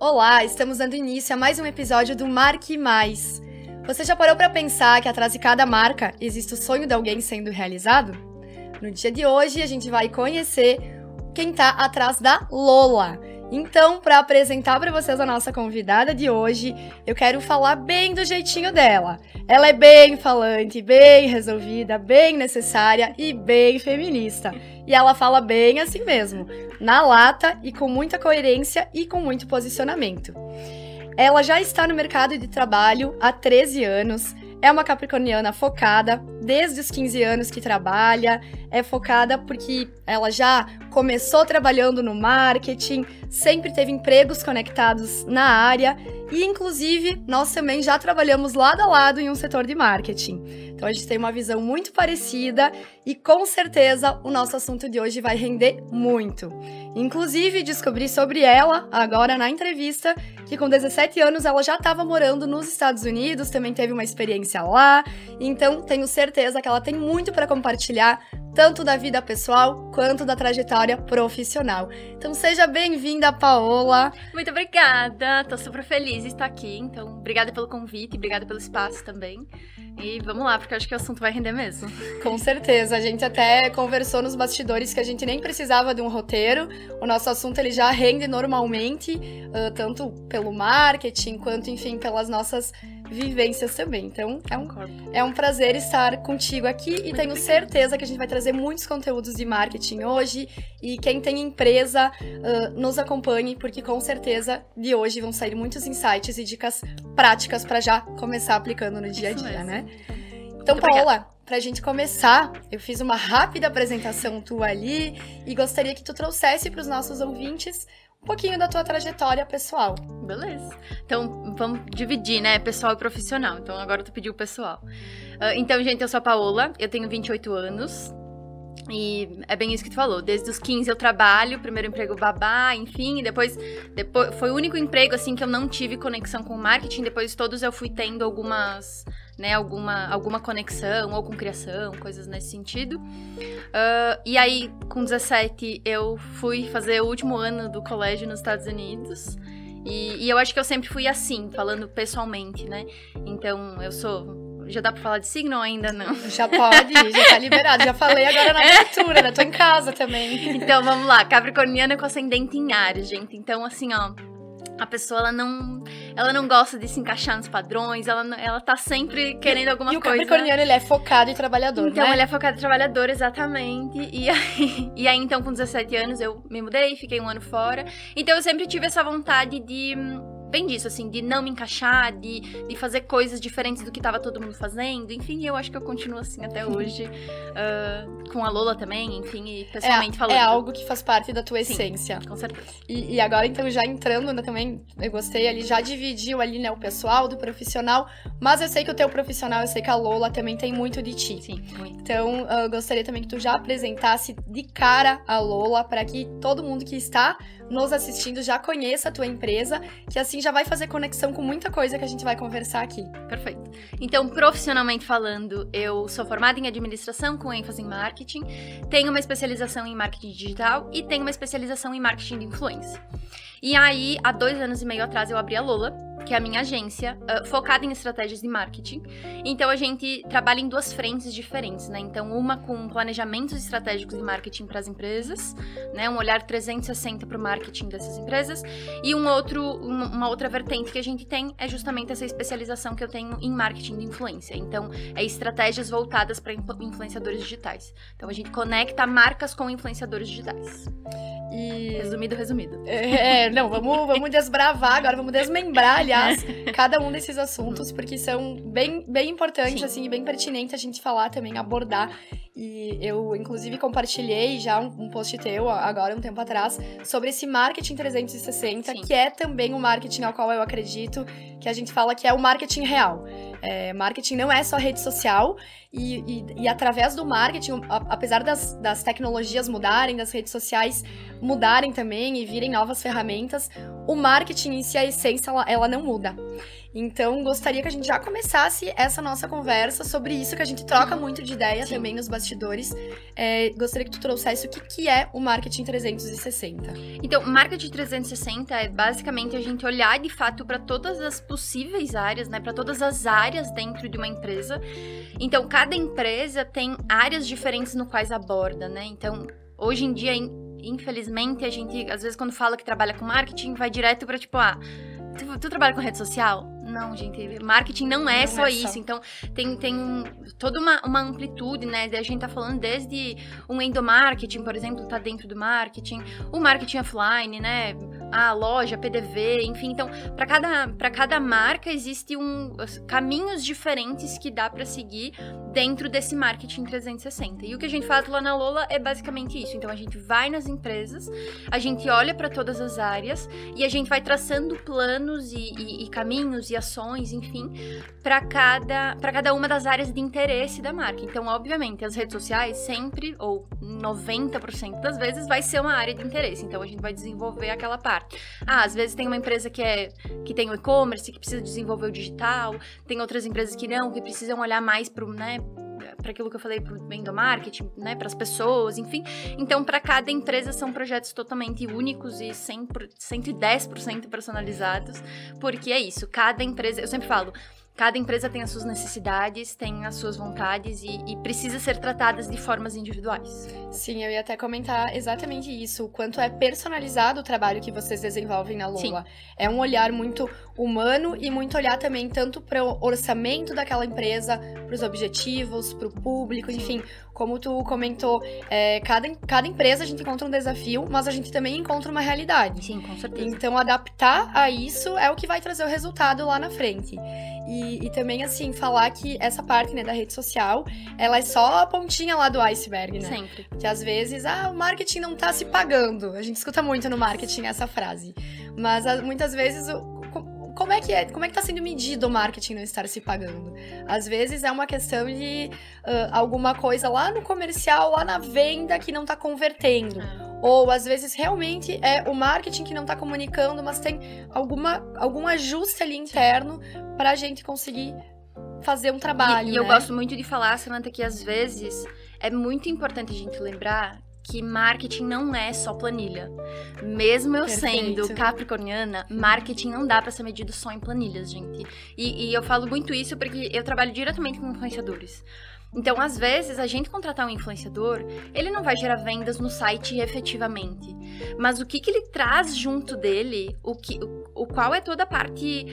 Olá, estamos dando início a mais um episódio do Marque Mais. Você já parou para pensar que atrás de cada marca existe o sonho de alguém sendo realizado? No dia de hoje, a gente vai conhecer quem está atrás da Lola. Então, para apresentar para vocês a nossa convidada de hoje, eu quero falar bem do jeitinho dela. Ela é bem falante, bem resolvida, bem necessária e bem feminista. E ela fala bem assim mesmo, na lata e com muita coerência e com muito posicionamento. Ela já está no mercado de trabalho há 13 anos, é uma capricorniana focada, desde os 15 anos que trabalha, é focada porque ela já começou trabalhando no marketing, sempre teve empregos conectados na área e, inclusive, nós também já trabalhamos lado a lado em um setor de marketing. Então, a gente tem uma visão muito parecida e, com certeza, o nosso assunto de hoje vai render muito. Inclusive, descobri sobre ela, agora na entrevista, que com 17 anos ela já estava morando nos Estados Unidos, também teve uma experiência lá, então tenho certeza que ela tem muito para compartilhar, tanto da vida pessoal quanto da trajetória profissional. Então seja bem-vinda, Paola. Muito obrigada, tô super feliz de estar aqui, então obrigada pelo convite, obrigada pelo espaço também. E vamos lá, porque eu acho que o assunto vai render mesmo. Com certeza, a gente até conversou nos bastidores que a gente nem precisava de um roteiro, o nosso assunto ele já rende normalmente, tanto pelo marketing, quanto, enfim, pelas nossas vivências também. Então, é um prazer estar contigo aqui e tenho certeza que a gente vai trazer muitos conteúdos de marketing hoje e quem tem empresa, nos acompanhe, porque com certeza de hoje vão sair muitos insights e dicas práticas para já começar aplicando no dia a dia, né? Então, Paola, pra gente começar, eu fiz uma rápida apresentação tua ali e gostaria que tu trouxesse para os nossos ouvintes um pouquinho da tua trajetória pessoal. Beleza. Então, vamos dividir, né? Pessoal e profissional. Então, agora tu pediu pessoal. Então, gente, eu sou a Paola, eu tenho 28 anos. E é bem isso que tu falou. Desde os 15 eu trabalho, primeiro emprego babá, enfim. E depois foi o único emprego, assim, que eu não tive conexão com o marketing. Depois todos eu fui tendo algumas... né, alguma conexão, ou com criação, coisas nesse sentido. E aí, com 17, eu fui fazer o último ano do colégio nos Estados Unidos. E eu acho que eu sempre fui assim, falando pessoalmente, né? Então, eu sou... Já dá pra falar de signo ou ainda não? Já pode, já tá liberado. Já falei agora na abertura, né? Tô em casa também. Então, vamos lá. Capricorniana com ascendente em Áries, gente. Então, assim, ó... A pessoa, ela não gosta de se encaixar nos padrões, ela tá sempre querendo alguma coisa. E o capricorniano, ele é focado e trabalhador, então, né? ele é focado e trabalhador, exatamente. E aí, então, com 17 anos, eu me mudei, fiquei um ano fora. Então, eu sempre tive essa vontade de... Bem disso, assim, de não me encaixar, de fazer coisas diferentes do que tava todo mundo fazendo. Enfim, eu acho que eu continuo assim até hoje. Com a Lola também, enfim, e pessoalmente falando. É algo que faz parte da tua essência. Com certeza. E agora, então, já entrando, né, também, eu gostei ali, já dividiu ali, né, o pessoal do profissional. Mas eu sei que o teu profissional, eu sei que a Lola também tem muito de ti. Sim, muito. Então, eu gostaria também que tu já apresentasse de cara a Lola, para que todo mundo que está nos assistindo já conheça a tua empresa, que assim já vai fazer conexão com muita coisa que a gente vai conversar aqui. Perfeito. Então, profissionalmente falando, eu sou formada em administração com ênfase em marketing, tenho uma especialização em marketing digital e tenho uma especialização em marketing de influência. E aí, há 2 anos e meio atrás, eu abri a Lola, que é a minha agência, focada em estratégias de marketing. Então, a gente trabalha em 2 frentes diferentes, né? Então, uma com planejamentos estratégicos de marketing para as empresas, né? Um olhar 360 para o marketing dessas empresas. E uma outra vertente que a gente tem é justamente essa especialização que eu tenho em marketing de influência. Então, é estratégias voltadas para influenciadores digitais. Então, a gente conecta marcas com influenciadores digitais. E... Resumido. Não, vamos desbravar agora, vamos desmembrar, aliás, cada um desses assuntos, porque são bem importantes, assim, e bem pertinentes a gente falar também, abordar. E eu, inclusive, compartilhei já um post teu, agora, um tempo atrás, sobre esse marketing 360, que é também um marketing ao qual eu acredito, que a gente fala que é o marketing real. Marketing não é só rede social, e através do marketing, apesar das tecnologias mudarem, das redes sociais mudarem também e virem novas ferramentas, o marketing em si, a essência, ela não muda. Então, gostaria que a gente já começasse essa nossa conversa sobre isso, que a gente troca muito de ideia também nos bastidores. Gostaria que tu trouxesse o que é o Marketing 360. Então, Marketing 360 é basicamente a gente olhar de fato para todas as possíveis áreas, né? Para todas as áreas dentro de uma empresa. Então, cada empresa tem áreas diferentes no quais aborda, né? Então, hoje em dia, infelizmente, a gente, às vezes, quando fala que trabalha com marketing, vai direto para tipo, tu trabalha com rede social? Não, gente, marketing não é só isso. Então, tem toda uma amplitude, né? A gente tá falando desde um endomarketing, por exemplo, tá dentro do marketing, o marketing offline, né? A loja, PDV, enfim. Então, para cada marca, existe caminhos diferentes que dá para seguir dentro desse marketing 360. E o que a gente faz lá na Lola é basicamente isso. Então, a gente vai nas empresas, a gente olha para todas as áreas e a gente vai traçando planos e caminhos e ações, enfim, para cada uma das áreas de interesse da marca. Então, obviamente, as redes sociais sempre, ou 90% das vezes, vai ser uma área de interesse. Então, a gente vai desenvolver aquela parte. Às vezes tem uma empresa que tem o e-commerce, que precisa desenvolver o digital, tem outras empresas que não, que precisam olhar mais para aquilo que eu falei, pro endomarketing, né, para as pessoas, enfim. Então, para cada empresa são projetos totalmente únicos e 110% personalizados, porque é isso, cada empresa, eu sempre falo, cada empresa tem as suas necessidades, tem as suas vontades e precisa ser tratadas de formas individuais. Sim, eu ia até comentar exatamente isso, o quanto é personalizado o trabalho que vocês desenvolvem na Lola. Sim. É um olhar muito humano e muito olhar também tanto para o orçamento daquela empresa, para os objetivos, para o público, enfim. Como tu comentou, cada empresa a gente encontra um desafio, mas a gente também encontra uma realidade. Sim, com certeza. Então, adaptar a isso é o que vai trazer o resultado lá na frente. E também, assim, falar que essa parte, né, da rede social, ela é só a pontinha lá do iceberg, né? Sempre. Porque às vezes, o marketing não tá se pagando. A gente escuta muito no marketing essa frase. Mas muitas vezes, como é que tá sendo medido o marketing não estar se pagando? Às vezes é uma questão de alguma coisa lá no comercial, lá na venda que não tá convertendo. Ou às vezes realmente é o marketing que não tá comunicando, mas tem algum ajuste ali interno pra gente conseguir fazer um trabalho, E eu gosto muito de falar, Samantha, que às vezes é muito importante a gente lembrar que marketing não é só planilha. Mesmo eu sendo capricorniana, marketing não dá pra ser medido só em planilhas, gente. E eu falo muito isso porque eu trabalho diretamente com influenciadores. Então, às vezes, a gente contratar um influenciador, ele não vai gerar vendas no site efetivamente. Mas o que ele traz junto dele, qual é toda a parte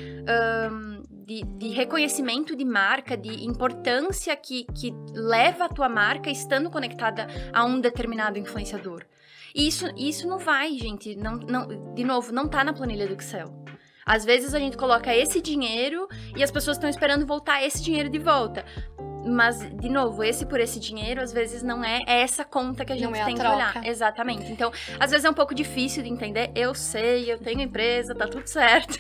de reconhecimento de marca, de importância que leva a tua marca estando conectada a um determinado influenciador. E isso não vai, gente, de novo, não tá na planilha do Excel. Às vezes a gente coloca esse dinheiro e as pessoas estão esperando voltar esse dinheiro de volta. Mas, de novo, por esse dinheiro, às vezes não é essa conta que a gente tem que olhar. Exatamente. Então, às vezes é um pouco difícil de entender. Eu sei, eu tenho empresa, tá tudo certo.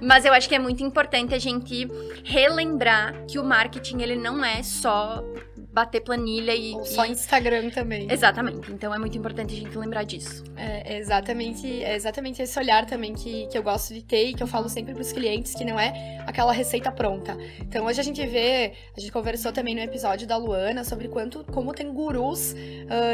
Mas eu acho que é muito importante a gente relembrar que o marketing, ele não é só bater planilha ou só Instagram também. Exatamente. Então, é muito importante a gente lembrar disso. É exatamente esse olhar também que eu gosto de ter e que eu falo sempre pros clientes, que não é aquela receita pronta. Então, hoje a gente conversou também no episódio da Luana sobre como tem gurus,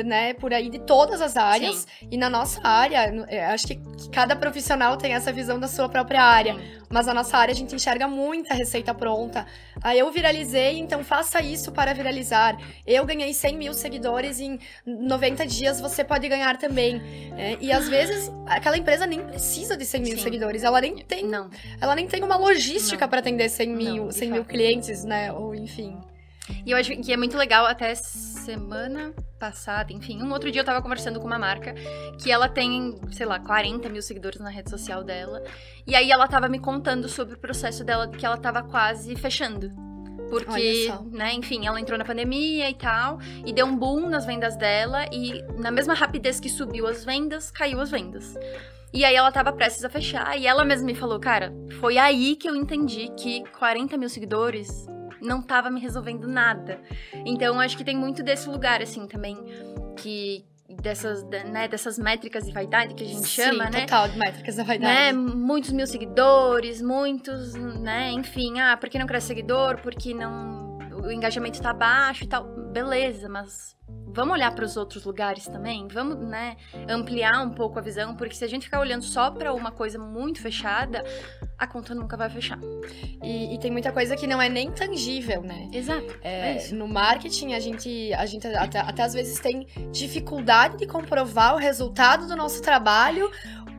né, por aí de todas as áreas. Sim. E na nossa área, acho que cada profissional tem essa visão da sua própria área. Sim. Mas na nossa área a gente enxerga muita receita pronta. Aí eu viralizei, então faça isso para viralizar. Eu ganhei 100 mil seguidores em 90 dias, você pode ganhar também. E às vezes aquela empresa nem precisa de 100 mil seguidores. Ela nem tem uma logística para atender 100 mil clientes, né? Ou enfim. E eu acho que é muito legal, até semana passada, enfim, um outro dia eu tava conversando com uma marca que ela tem, sei lá, 40 mil seguidores na rede social dela. E aí ela tava me contando sobre o processo dela, que ela tava quase fechando. Porque, né, enfim, ela entrou na pandemia e tal, e deu um boom nas vendas dela, e na mesma rapidez que subiu as vendas, caiu as vendas. E aí ela tava prestes a fechar, e ela mesma me falou, cara, foi aí que eu entendi que 40 mil seguidores não tava me resolvendo nada. Então, acho que tem muito desse lugar, assim, também, que dessas métricas de vaidade que a gente chama, Sim, né? total, de métricas da vaidade. Muitos mil seguidores, muitos, né? Enfim, por que não cresce seguidor? Porque não, o engajamento tá baixo e tal. Beleza, mas vamos olhar para os outros lugares também? Vamos, né, ampliar um pouco a visão, porque se a gente ficar olhando só para uma coisa muito fechada, a conta nunca vai fechar. E tem muita coisa que não é nem tangível, né? Exato. É isso. No marketing, a gente até às vezes tem dificuldade de comprovar o resultado do nosso trabalho,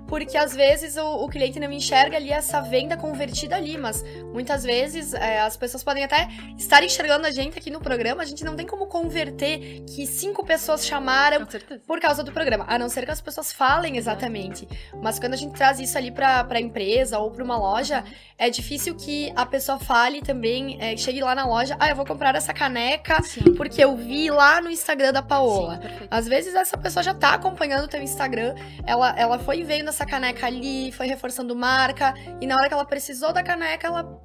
porque às vezes o cliente não enxerga ali essa venda convertida ali, mas muitas vezes as pessoas podem até estar enxergando a gente aqui no programa, a gente não tem como converter que 5 pessoas chamaram por causa do programa, a não ser que as pessoas falem exatamente. Mas quando a gente traz isso ali pra empresa ou pra uma loja, é difícil que a pessoa fale também, chegue lá na loja, eu vou comprar essa caneca porque eu vi lá no Instagram da Paola. Sim, às vezes essa pessoa já tá acompanhando o teu Instagram, ela foi vendo essa caneca ali, foi reforçando marca, e na hora que ela precisou da caneca, ela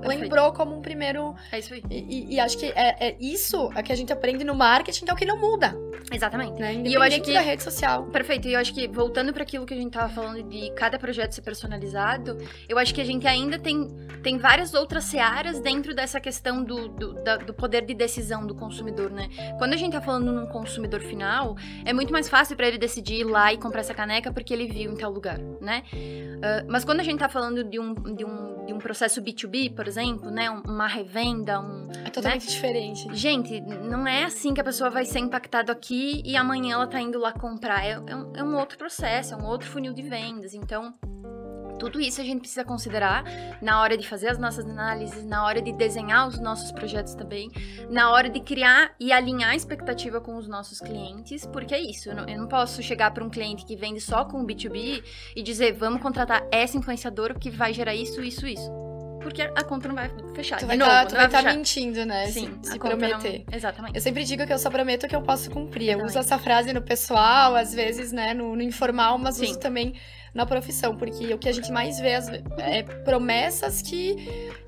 lembrou como um primeiro... É isso aí. E acho que é isso que a gente aprende no marketing, que é o que não muda. Exatamente. Né? E eu acho que da rede social. Perfeito. E eu acho que, voltando para aquilo que a gente tava falando de cada projeto ser personalizado, eu acho que a gente ainda tem várias outras searas dentro dessa questão do poder de decisão do consumidor, né? Quando a gente tá falando num consumidor final, é muito mais fácil para ele decidir ir lá e comprar essa caneca porque ele viu em tal lugar, né? Mas quando a gente tá falando de um processo B2B, por exemplo, né? Uma revenda, é totalmente diferente. Gente, não é assim que a pessoa vai ser impactada aqui e amanhã ela tá indo lá comprar. É um outro processo, é um outro funil de vendas. Então, tudo isso a gente precisa considerar na hora de fazer as nossas análises, na hora de desenhar os nossos projetos também, na hora de criar e alinhar a expectativa com os nossos clientes, porque é isso, eu não posso chegar para um cliente que vende só com B2B e dizer, vamos contratar essa influenciadora que vai gerar isso, isso, isso. Porque a conta não vai fechar. Tu vai estar mentindo, né? Sim, se prometer. Não... Exatamente. Eu sempre digo que eu só prometo que eu posso cumprir. Eu uso essa frase no pessoal, às vezes, né, no informal, mas uso também na profissão, porque o que a gente mais vê é promessas que...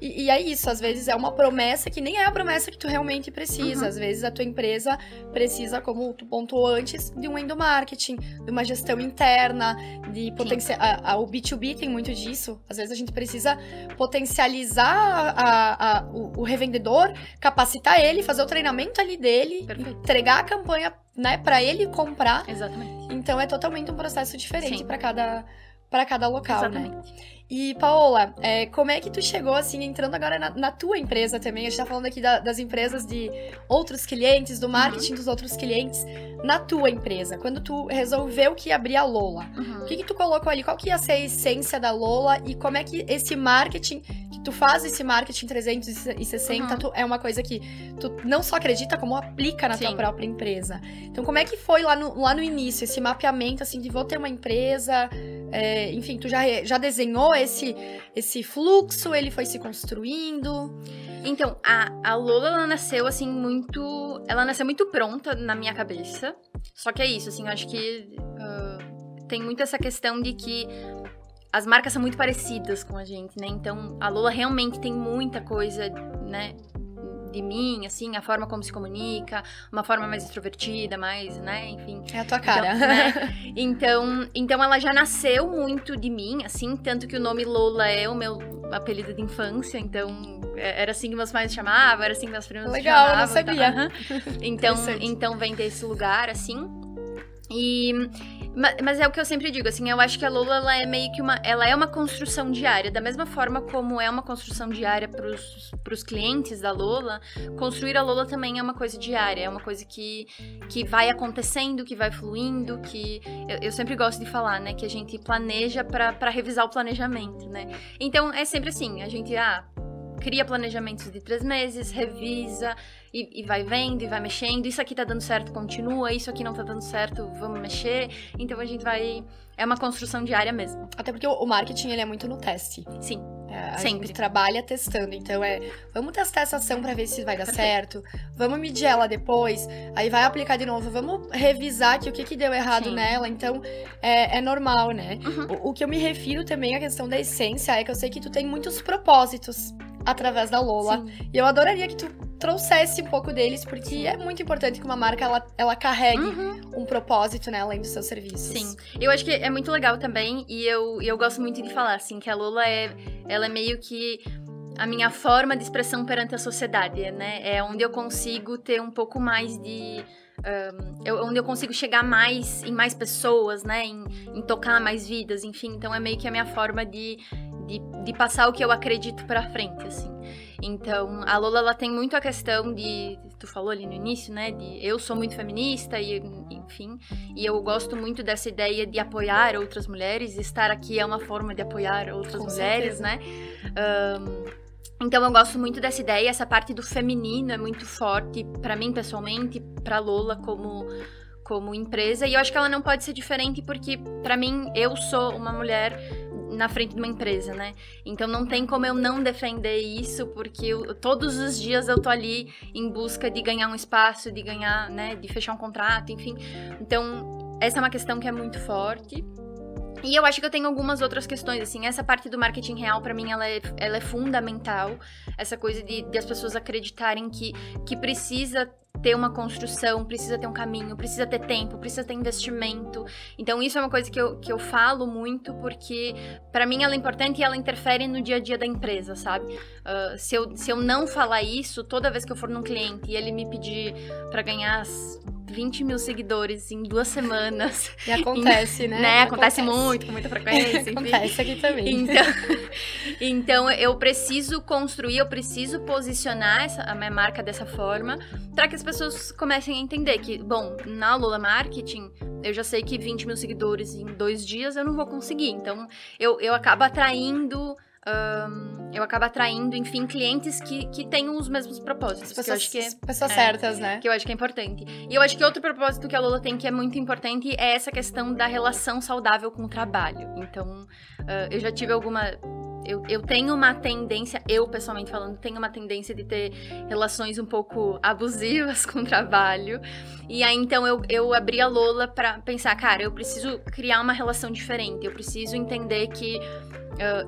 E é isso, às vezes é uma promessa que nem é a promessa que tu realmente precisa. Às vezes a tua empresa precisa, como tu pontuou antes, de um endomarketing, de uma gestão interna, de potenciar... O B2B tem muito disso. Às vezes a gente precisa potencializar o revendedor, capacitar ele, fazer o treinamento ali dele, entregar a campanha, né, para ele comprar. Exatamente. Então é totalmente um processo diferente para cada local, exatamente, né? E, Paola, como é que tu chegou, assim, entrando agora na tua empresa também? A gente tá falando aqui das empresas de outros clientes, do marketing dos outros clientes, na tua empresa. Quando tu resolveu que ia abrir a Lola, o que tu colocou ali? Qual que ia ser a essência da Lola? E como é que esse marketing, que tu faz esse marketing 360, é uma coisa que tu não só acredita, como aplica na tua própria empresa. Então, como é que foi lá no início, esse mapeamento, assim, de vou ter uma empresa... enfim, tu já desenhou esse fluxo, ele foi se construindo? Então, a Lola, ela nasceu, assim, ela nasceu muito pronta na minha cabeça. Só que é isso, assim, eu acho que tem muito essa questão de que as marcas são muito parecidas com a gente, né? Então, a Lola realmente tem muita coisa, né, de mim, assim, a forma como se comunica, uma forma mais extrovertida, mais, né, enfim. É a tua cara. Então ela já nasceu muito de mim, assim, tanto que o nome Lola é o meu apelido de infância, então era assim que meus pais chamavam, era assim que meus primos chamavam. Legal, eu não sabia. Então vem desse lugar, assim. Mas é o que eu sempre digo, assim, eu acho que a Lola, ela é meio que uma construção diária, da mesma forma como é uma construção diária pros clientes da Lola, construir a Lola também é uma coisa diária, é uma coisa que vai acontecendo, que vai fluindo, que eu sempre gosto de falar, né, que a gente planeja pra revisar o planejamento, né, então é sempre assim, a gente, cria planejamentos de 3 meses, revisa e vai vendo e vai mexendo. Isso aqui tá dando certo, continua. Isso aqui não tá dando certo, vamos mexer. Então a gente vai... É uma construção diária mesmo. Até porque o marketing, ele é muito no teste. Sim, a sempre. gente trabalha testando. Então vamos testar essa ação pra ver se vai dar certo. Vamos medir ela depois. Aí vai aplicar de novo. Vamos revisar aqui o que deu errado nela. Então é normal, né? O que eu me refiro também à questão da essência é que eu sei que tu tem muitos propósitos através da Lola. Sim. E eu adoraria que tu trouxesse um pouco deles, porque é muito importante que uma marca, ela carregue um propósito, né, além dos seus serviços. Sim, eu acho que é muito legal também, e eu gosto muito de falar, assim, que a Lola ela é meio que a minha forma de expressão perante a sociedade, né? É onde eu consigo ter um pouco mais de... onde eu consigo chegar mais em mais pessoas, né? Em tocar mais vidas, enfim. Então, é meio que a minha forma de passar o que eu acredito pra frente, assim. Então, a Lola, ela tem muito a questão de... Tu falou ali no início, né? Eu sou muito feminista, e enfim. E eu gosto muito dessa ideia de apoiar outras mulheres. Estar aqui é uma forma de apoiar outras mulheres, né? Então, eu gosto muito dessa ideia. Essa parte do feminino é muito forte pra mim, pessoalmente, pra Lola como empresa. E eu acho que ela não pode ser diferente porque, pra mim, eu sou uma mulher na frente de uma empresa, né? Então, não tem como eu não defender isso, porque todos os dias eu tô ali em busca de ganhar um espaço, de ganhar, né? De fechar um contrato, enfim. Então, essa é uma questão que é muito forte. E eu acho que eu tenho algumas outras questões, assim, essa parte do marketing real, pra mim, ela é fundamental. Essa coisa de as pessoas acreditarem que precisa ter uma construção, precisa ter um caminho, precisa ter tempo, precisa ter investimento. Então, isso é uma coisa que eu falo muito, porque pra mim ela é importante e ela interfere no dia a dia da empresa, sabe? Se eu não falar isso, toda vez que eu for num cliente e ele me pedir pra ganhar 20 mil seguidores em 2 semanas. E acontece, né? Acontece muito, com muita frequência. Enfim. Acontece aqui também. Então, eu preciso construir, eu preciso posicionar a minha marca dessa forma, para que as pessoas comecem a entender que, bom, na Lola Marketing, eu já sei que 20 mil seguidores em 2 dias eu não vou conseguir. Então, eu acabo atraindo... enfim, clientes que tenham os mesmos propósitos. Pessoas certas, né? Que eu acho que é importante. E eu acho que outro propósito que a Lola tem que é muito importante é essa questão da relação saudável com o trabalho. Então, eu já tive alguma... Eu tenho uma tendência, eu pessoalmente falando, tenho uma tendência de ter relações um pouco abusivas com o trabalho. E aí, então, eu abri a Lola pra pensar, cara, eu preciso criar uma relação diferente. Eu preciso entender que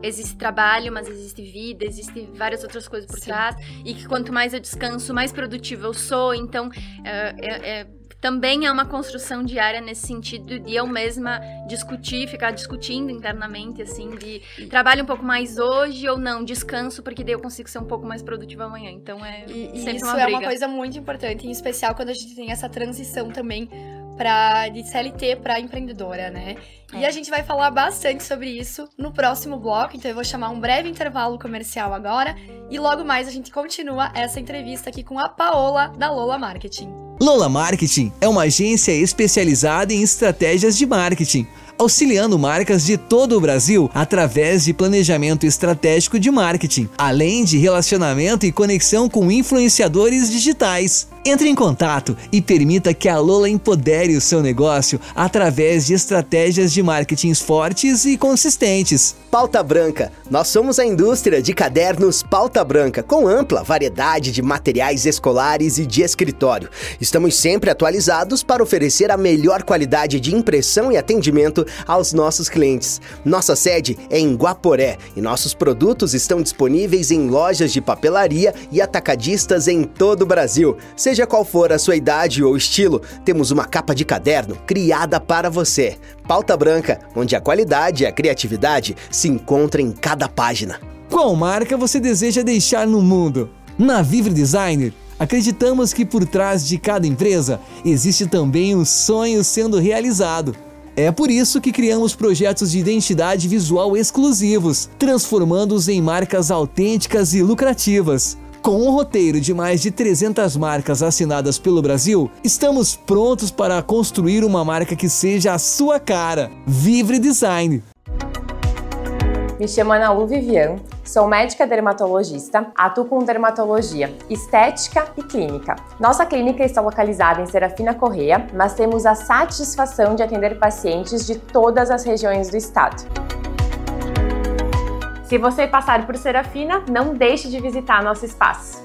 existe trabalho, mas existe vida, existe várias outras coisas por trás, e que quanto mais eu descanso, mais produtiva eu sou. Então, também é uma construção diária nesse sentido de eu mesma ficar discutindo internamente, assim, de trabalho um pouco mais hoje ou não, descanso, porque daí eu consigo ser um pouco mais produtiva amanhã. Então, sempre isso uma briga. É uma coisa muito importante, em especial quando a gente tem essa transição também de CLT para empreendedora, né? E a gente vai falar bastante sobre isso no próximo bloco, então eu vou chamar um breve intervalo comercial agora e logo mais a gente continua essa entrevista aqui com a Paola, da Lola Marketing. Lola Marketing é uma agência especializada em estratégias de marketing, auxiliando marcas de todo o Brasil através de planejamento estratégico de marketing, além de relacionamento e conexão com influenciadores digitais. Entre em contato e permita que a Lola empodere o seu negócio através de estratégias de marketing fortes e consistentes. Pauta Branca. Nós somos a indústria de cadernos Pauta Branca, com ampla variedade de materiais escolares e de escritório. Estamos sempre atualizados para oferecer a melhor qualidade de impressão e atendimento aos nossos clientes. Nossa sede é em Guaporé e nossos produtos estão disponíveis em lojas de papelaria e atacadistas em todo o Brasil. Seja qual for a sua idade ou estilo, temos uma capa de caderno criada para você. Pauta Branca, onde a qualidade e a criatividade se encontram em cada página. Qual marca você deseja deixar no mundo? Na Vivre Designer, acreditamos que por trás de cada empresa existe também um sonho sendo realizado. É por isso que criamos projetos de identidade visual exclusivos, transformando-os em marcas autênticas e lucrativas. Com um roteiro de mais de 300 marcas assinadas pelo Brasil, estamos prontos para construir uma marca que seja a sua cara. Vivre Design. Me chamo Ana Lu Vivian, sou médica dermatologista, atuo com dermatologia, estética e clínica. Nossa clínica está localizada em Serafina Corrêa, mas temos a satisfação de atender pacientes de todas as regiões do estado. Se você passar por Serafina, não deixe de visitar nosso espaço.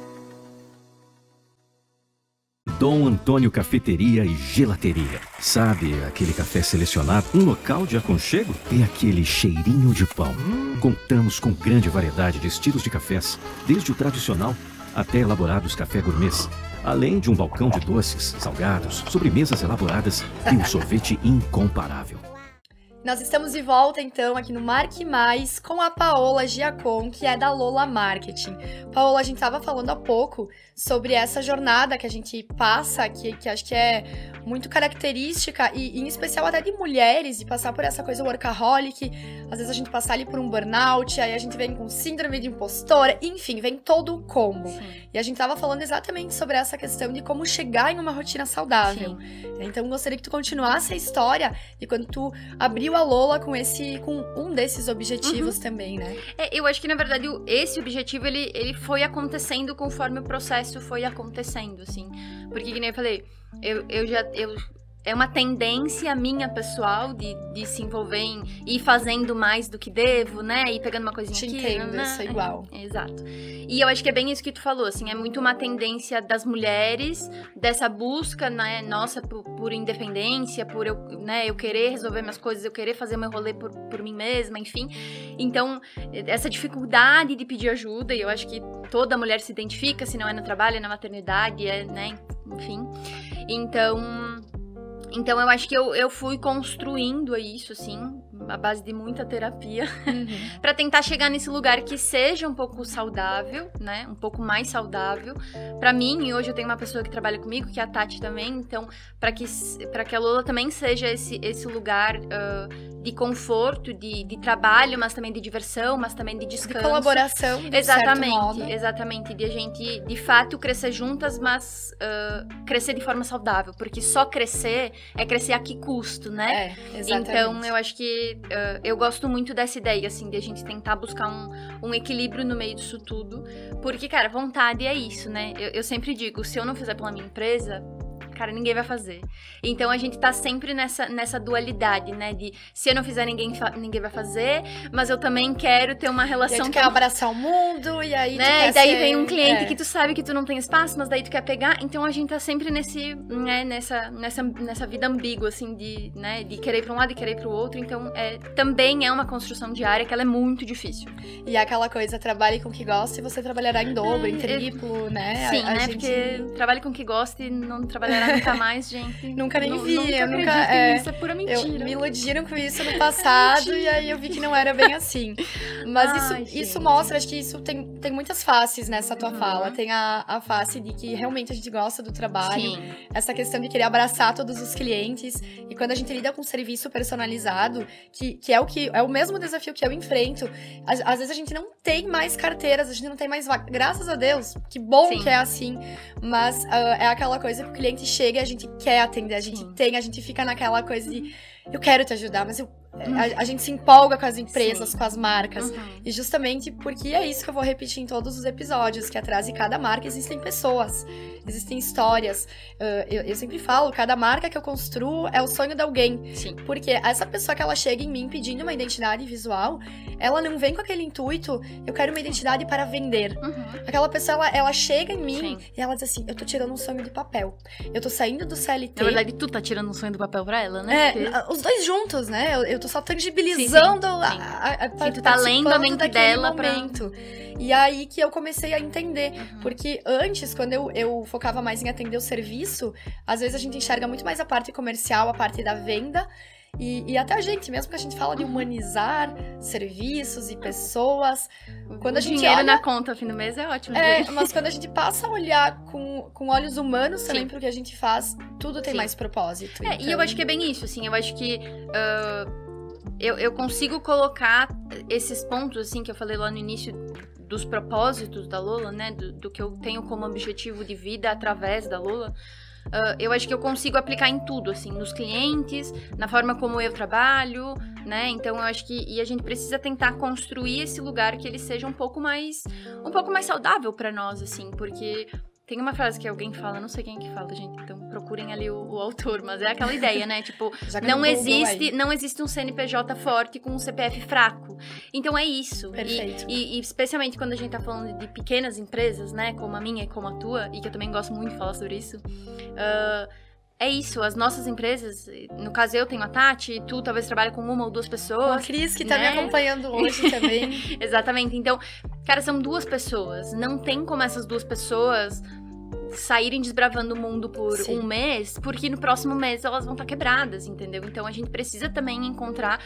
Dom Antônio Cafeteria e Gelateria. Sabe aquele café selecionado? Um local de aconchego? E aquele cheirinho de pão. Contamos com grande variedade de estilos de cafés, desde o tradicional até elaborados café gourmets, além de um balcão de doces, salgados, sobremesas elaboradas e um sorvete incomparável. Nós estamos de volta, então, aqui no Marque Mais com a Paola Giacom, que é da Lola Marketing. Paola, a gente estava falando há pouco sobre essa jornada que a gente passa, que acho que é muito característica, e em especial até de mulheres, de passar por essa coisa workaholic. Às vezes a gente passa ali por um burnout, aí a gente vem com síndrome de impostora, enfim, vem todo o combo. Sim. E a gente estava falando exatamente sobre essa questão de como chegar em uma rotina saudável. Sim. Então, gostaria que tu continuasse a história de quando tu abriu a Lola com um desses objetivos também, né? Eu acho que, na verdade, esse objetivo, ele foi acontecendo conforme o processo foi acontecendo, assim. Porque, que nem eu falei, é uma tendência minha, pessoal, de se envolver em ir fazendo mais do que devo, né? E pegando uma coisinha Te aqui. entendo, né? eu sou igual. Exato. E eu acho que é bem isso que tu falou, assim, é muito uma tendência das mulheres, dessa busca, né, nossa, por independência, por eu querer resolver minhas coisas, eu querer fazer meu rolê por mim mesma, enfim. Então, essa dificuldade de pedir ajuda, e eu acho que toda mulher se identifica, se não é no trabalho, é na maternidade, né, enfim. Então, eu acho que eu fui construindo isso, assim, à base de muita terapia, pra tentar chegar nesse lugar que seja um pouco saudável, né? Um pouco mais saudável. Pra mim, e hoje eu tenho uma pessoa que trabalha comigo, que é a Tati também, então, pra que a Lola também seja esse lugar de conforto, de trabalho, mas também de diversão, mas também de descanso. De colaboração, de certo modo. Exatamente. De a gente, de fato, crescer juntas, mas crescer de forma saudável. Porque só crescer é crescer a que custo, né? Exatamente. Então, eu acho que eu gosto muito dessa ideia, assim, de a gente tentar buscar um equilíbrio no meio disso tudo. Porque, cara, vontade é isso, né? Eu sempre digo, se eu não fizer pela minha empresa, cara, ninguém vai fazer. Então, a gente tá sempre nessa dualidade, né? De se eu não fizer, ninguém vai fazer, mas eu também quero ter uma relação... E aí tu quer abraçar o mundo, e aí né? tu quer E daí ser... vem um cliente que tu sabe que tu não tem espaço, mas daí tu quer pegar. Então, a gente tá sempre nessa vida ambígua, assim, de querer ir pra um lado e querer ir pro outro. Então, também é uma construção diária que ela é muito difícil. E é aquela coisa, trabalhe com o que gosta e você trabalhará em dobro, em triplo, né? Sim, né? Gente... Porque trabalhe com o que gosta e não trabalhar nunca mais, gente. Nunca nem vi, nunca isso, é pura mentira. Me iludiram com isso no passado e aí eu vi que não era bem assim. Mas isso mostra, acho que isso tem muitas faces nessa tua fala. Tem a face de que realmente a gente gosta do trabalho. Sim. Essa questão de querer abraçar todos os clientes. E quando a gente lida com um serviço personalizado, que é o mesmo desafio que eu enfrento, às vezes a gente não tem mais carteiras, a gente não tem mais vaga. Graças a Deus, que bom que é assim. Mas é aquela coisa que o cliente chega e a gente quer atender, a gente fica naquela coisa de eu quero te ajudar, mas a gente se empolga com as empresas, com as marcas. E justamente porque é isso que eu vou repetir em todos os episódios, que atrás de cada marca existem pessoas, existem histórias. Eu sempre falo, cada marca que eu construo é o sonho de alguém. Sim. Porque essa pessoa que ela chega em mim pedindo uma identidade visual, ela não vem com aquele intuito, eu quero uma identidade para vender. Aquela pessoa, ela chega em mim e ela diz assim, eu tô tirando um sonho de papel. Eu tô saindo do CLT. Na verdade, tu tá tirando um sonho do papel pra ela, né? Os dois juntos, né? Eu tô só tangibilizando sim, tu tá lendo a mente dela momento. E aí que eu comecei a entender. Porque antes, quando eu focava mais em atender o serviço, às vezes a gente enxerga muito mais a parte comercial, a parte da venda. E até a gente, mesmo que a gente fala de humanizar serviços e pessoas, quando a gente dinheiro olha na conta no fim do mês é ótimo. Mas quando a gente passa a olhar com olhos humanos também pro que a gente faz, tudo tem mais propósito. Então... E eu acho que é bem isso, assim, eu acho que eu consigo colocar esses pontos, assim, que eu falei lá no início dos propósitos da Lola, né, do que eu tenho como objetivo de vida através da Lola. Eu acho que eu consigo aplicar em tudo, assim, nos clientes, na forma como eu trabalho, né? Então eu acho que a gente precisa tentar construir esse lugar que ele seja um pouco mais saudável pra nós, assim, porque tem uma frase que alguém fala, não sei quem é que fala, gente, então procurem ali o autor, mas é aquela ideia, né? Tipo, não existe um CNPJ forte com um CPF fraco. Então é isso. Perfeito. E especialmente quando a gente tá falando de pequenas empresas, né? Como a minha e como a tua, e que eu também gosto muito de falar sobre isso. É isso, as nossas empresas, no caso eu tenho a Tati, tu talvez trabalhe com uma ou duas pessoas. Com a Cris, que tá me acompanhando hoje também. Exatamente, então, cara, são 2 pessoas. Não tem como essas 2 pessoas saírem desbravando o mundo por um mês, porque no próximo mês elas vão estar quebradas, entendeu? Então a gente precisa também encontrar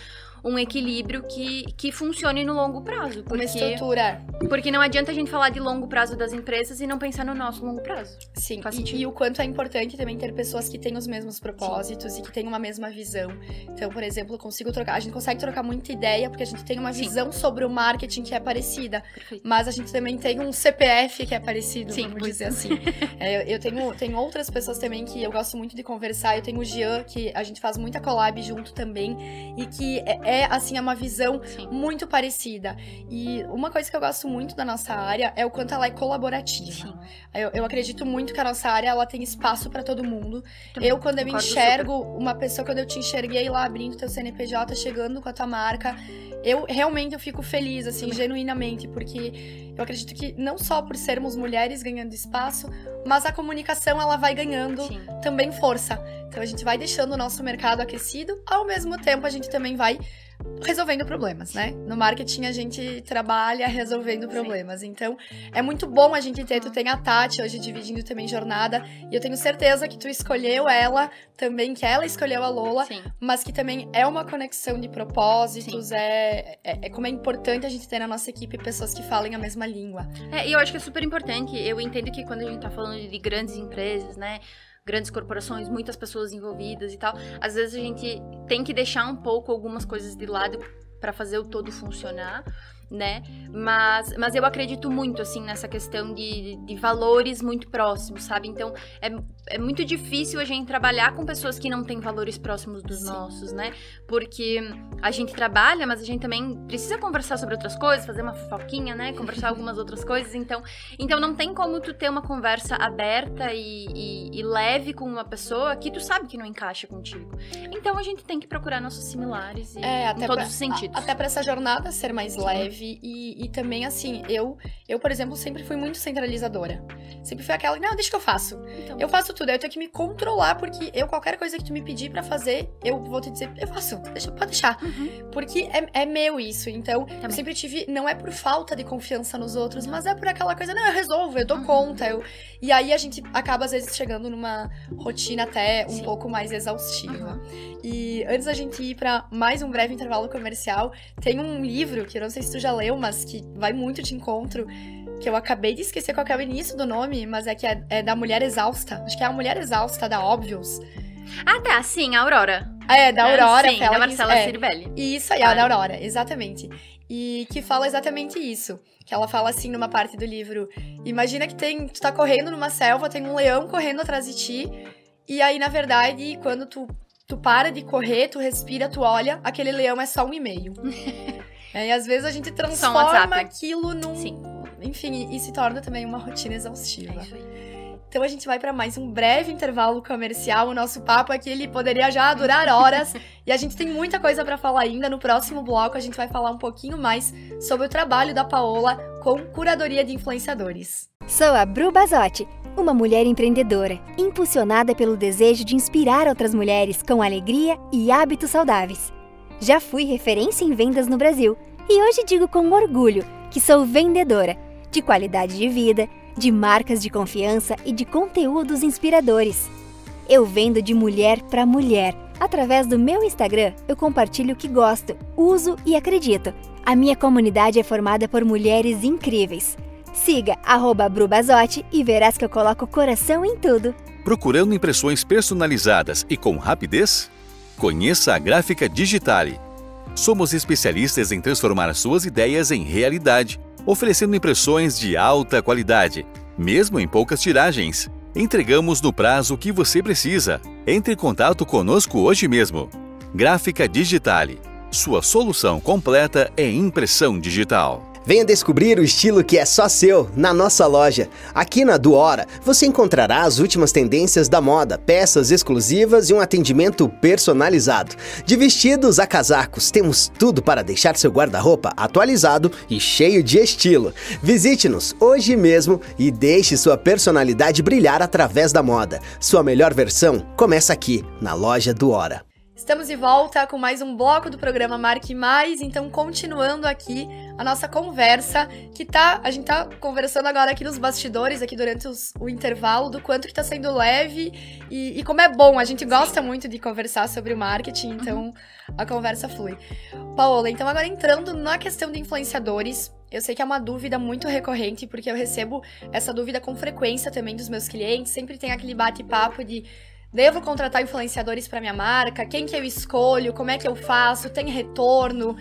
um equilíbrio que funcione no longo prazo. Uma estrutura. Porque não adianta a gente falar de longo prazo das empresas e não pensar no nosso longo prazo. Sim, e o quanto é importante também ter pessoas que têm os mesmos propósitos e que têm uma mesma visão. Então, por exemplo, a gente consegue trocar muita ideia porque a gente tem uma visão sobre o marketing que é parecida. Perfeito. Mas a gente também tem um CPF que é parecido, Sim, vamos dizer assim. Eu tenho outras pessoas também que eu gosto muito de conversar. Eu tenho o Jean, que a gente faz muita collab junto também. E que assim, é uma visão muito parecida. E uma coisa que eu gosto muito da nossa área é o quanto ela é colaborativa. Eu acredito muito que a nossa área, ela tem espaço pra todo mundo. Quando eu enxergo uma pessoa, quando eu te enxerguei lá abrindo teu CNPJ, chegando com a tua marca, eu fico feliz, assim, genuinamente, porque eu acredito que não só por sermos mulheres ganhando espaço, mas a comunicação, ela vai ganhando também força. Então a gente vai deixando o nosso mercado aquecido, ao mesmo tempo a gente também vai resolvendo problemas, né? No marketing a gente trabalha resolvendo problemas. Então, é muito bom a gente ter, tu tem a Tati hoje dividindo também jornada, e eu tenho certeza que tu escolheu ela também, que ela escolheu a Lola, mas que também é uma conexão de propósitos, como é importante a gente ter na nossa equipe pessoas que falem a mesma língua. E eu acho que é super importante, eu entendo que quando a gente tá falando de grandes empresas, né, grandes corporações, muitas pessoas envolvidas e tal, às vezes a gente tem que deixar um pouco algumas coisas de lado para fazer o todo funcionar, né? Mas eu acredito muito, assim, nessa questão de valores muito próximos, sabe? Então, é muito difícil a gente trabalhar com pessoas que não têm valores próximos dos nossos, né? Porque a gente trabalha, mas a gente também precisa conversar sobre outras coisas, fazer uma fofoquinha, né? Conversar algumas outras coisas. Então não tem como tu ter uma conversa aberta e leve com uma pessoa que tu sabe que não encaixa contigo. Então, a gente tem que procurar nossos similares em todos os sentidos. Até pra essa jornada ser mais leve. E também, assim, eu, por exemplo, sempre fui muito centralizadora. Sempre fui aquela, não, deixa que eu faço. Então, eu faço tudo, eu tenho que me controlar, porque qualquer coisa que tu me pedir pra fazer, eu vou te dizer, eu faço, pode deixar. Porque é meu isso. Então, eu sempre tive, não é por falta de confiança nos outros, mas é por aquela coisa, não, eu resolvo, eu dou conta. E aí a gente acaba, às vezes, chegando numa rotina até um pouco mais exaustiva. E antes da gente ir pra mais um breve intervalo comercial, tem um livro, que eu não sei se tu já leu, mas que vai muito de encontro, que eu acabei de esquecer qual que é o início do nome, mas que é da Mulher Exausta. Acho que é a Mulher Exausta, da Obvious. Ah, tá, sim, a Aurora. Da Aurora. Sim, da Marcela Ciribelli. Isso aí, da Aurora, exatamente. E que fala exatamente isso. Que ela fala assim, numa parte do livro, imagina que tu tá correndo numa selva, tem um leão correndo atrás de ti, e aí, na verdade, quando tu para de correr, tu respira, tu olha, aquele leão é só um e-mail. E às vezes a gente transforma aquilo num... Enfim, e se torna também uma rotina exaustiva. É isso aí. Então a gente vai para mais um breve intervalo comercial. O nosso papo aqui, ele poderia já durar horas. E a gente tem muita coisa para falar ainda. No próximo bloco a gente vai falar um pouquinho mais sobre o trabalho da Paola com curadoria de influenciadores. Sou a Bru Basotti, uma mulher empreendedora, impulsionada pelo desejo de inspirar outras mulheres com alegria e hábitos saudáveis. Já fui referência em vendas no Brasil e hoje digo com orgulho que sou vendedora de qualidade de vida, de marcas de confiança e de conteúdos inspiradores. Eu vendo de mulher para mulher. Através do meu Instagram, eu compartilho o que gosto, uso e acredito. A minha comunidade é formada por mulheres incríveis. Siga @BruBasotti e verás que eu coloco coração em tudo. Procurando impressões personalizadas e com rapidez? Conheça a Gráfica Digitale. Somos especialistas em transformar suas ideias em realidade, oferecendo impressões de alta qualidade, mesmo em poucas tiragens. Entregamos no prazo que você precisa. Entre em contato conosco hoje mesmo. Gráfica Digitale, sua solução completa em impressão digital. Venha descobrir o estilo que é só seu na nossa loja. Aqui na Do Hora, você encontrará as últimas tendências da moda, peças exclusivas e um atendimento personalizado. De vestidos a casacos, temos tudo para deixar seu guarda-roupa atualizado e cheio de estilo. Visite-nos hoje mesmo e deixe sua personalidade brilhar através da moda. Sua melhor versão começa aqui, na loja Do Hora. Estamos de volta com mais um bloco do programa Marque Mais, então continuando aqui a nossa conversa, a gente tá conversando agora aqui nos bastidores, aqui durante o intervalo, do quanto que tá sendo leve e como é bom, a gente gosta muito de conversar sobre o marketing, então a conversa flui. Paola, então agora entrando na questão de influenciadores, eu sei que é uma dúvida muito recorrente, porque eu recebo essa dúvida com frequência também dos meus clientes, sempre tem aquele bate-papo de devo contratar influenciadores para minha marca? Quem que eu escolho? Como é que eu faço? Tem retorno?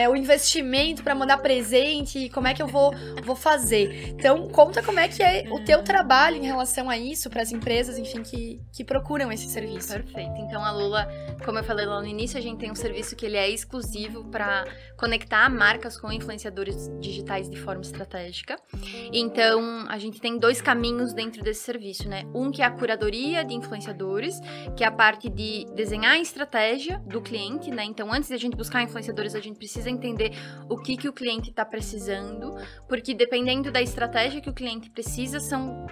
O investimento para mandar presente? Como é que eu vou fazer? Então, conta como é que é o teu trabalho em relação a isso para as empresas, enfim, que procuram esse serviço. Perfeito. Então, a Lula, como eu falei lá no início, a gente tem um serviço que ele é exclusivo para conectar marcas com influenciadores digitais de forma estratégica. Então, a gente tem 2 caminhos dentro desse serviço, né? Um que é a curadoria de influenciadores, que é a parte de desenhar a estratégia do cliente, né? Então, antes de a gente buscar influenciadores, a gente precisa entender o que o cliente está precisando, porque dependendo da estratégia que o cliente precisa, são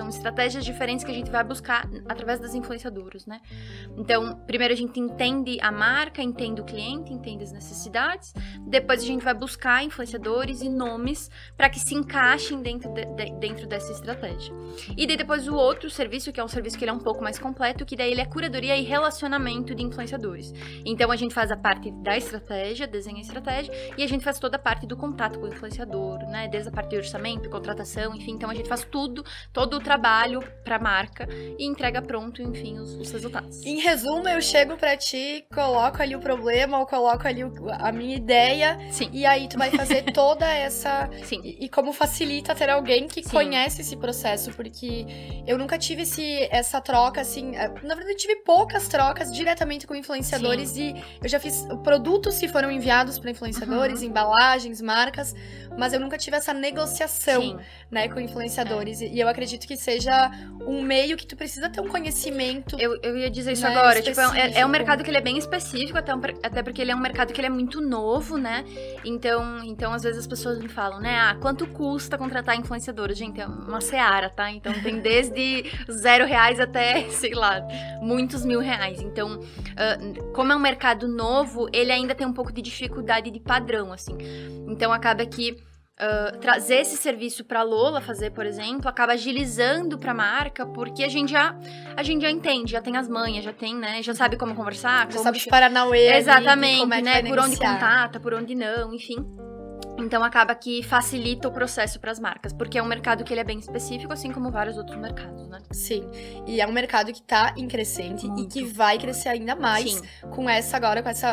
estratégias diferentes que a gente vai buscar através das influenciadoras, né? Então, primeiro a gente entende a marca, entende o cliente, entende as necessidades, depois a gente vai buscar influenciadores e nomes para que se encaixem dentro dessa estratégia. E daí depois o outro serviço, que é um serviço que ele é um pouco mais completo, que daí ele é curadoria e relacionamento de influenciadores. Então, a gente faz a parte da estratégia, desenha a estratégia, e a gente faz toda a parte do contato com o influenciador, né? Desde a parte de orçamento, contratação, enfim. Então, a gente faz todo o trabalho para a marca e entrega pronto, enfim, os resultados. Em resumo, eu chego para ti, coloco ali o problema, ou coloco ali a minha ideia, Sim. E aí tu vai fazer toda essa... Sim. E como facilita ter alguém que Sim. conhece esse processo, porque eu nunca tive essa troca, assim, na verdade eu tive poucas trocas diretamente com influenciadores. Sim. E eu já fiz produtos que foram enviados para influenciadores, embalagens, marcas, mas eu nunca tive essa negociação, Sim. né, com influenciadores. E eu acredito que seja um meio que tu precisa ter um conhecimento. Eu ia dizer isso, né, agora, tipo, é um mercado que ele é bem específico, até porque ele é um mercado que ele é muito novo, né? Então às vezes as pessoas me falam, né, quanto custa contratar influenciadores? Gente, é uma seara, tá? Então tem desde R$0 até, sei lá, muitos R$1.000. Então, como é um mercado novo, ele ainda tem um pouco de dificuldade de padrão, assim. Então, acaba que trazer esse serviço para Lola fazer, por exemplo, acaba agilizando para a marca, porque a gente já entende, já tem as manhas, já tem, né, já sabe como conversar, já sabe os paranauê, exatamente, como é que né, vai por onde negociar. contata, por onde não, enfim. Então, acaba que facilita o processo para as marcas, porque é um mercado que ele é bem específico, assim como vários outros mercados, né? Sim, e é um mercado que tá em crescente e que vai crescer ainda mais. Sim. com essa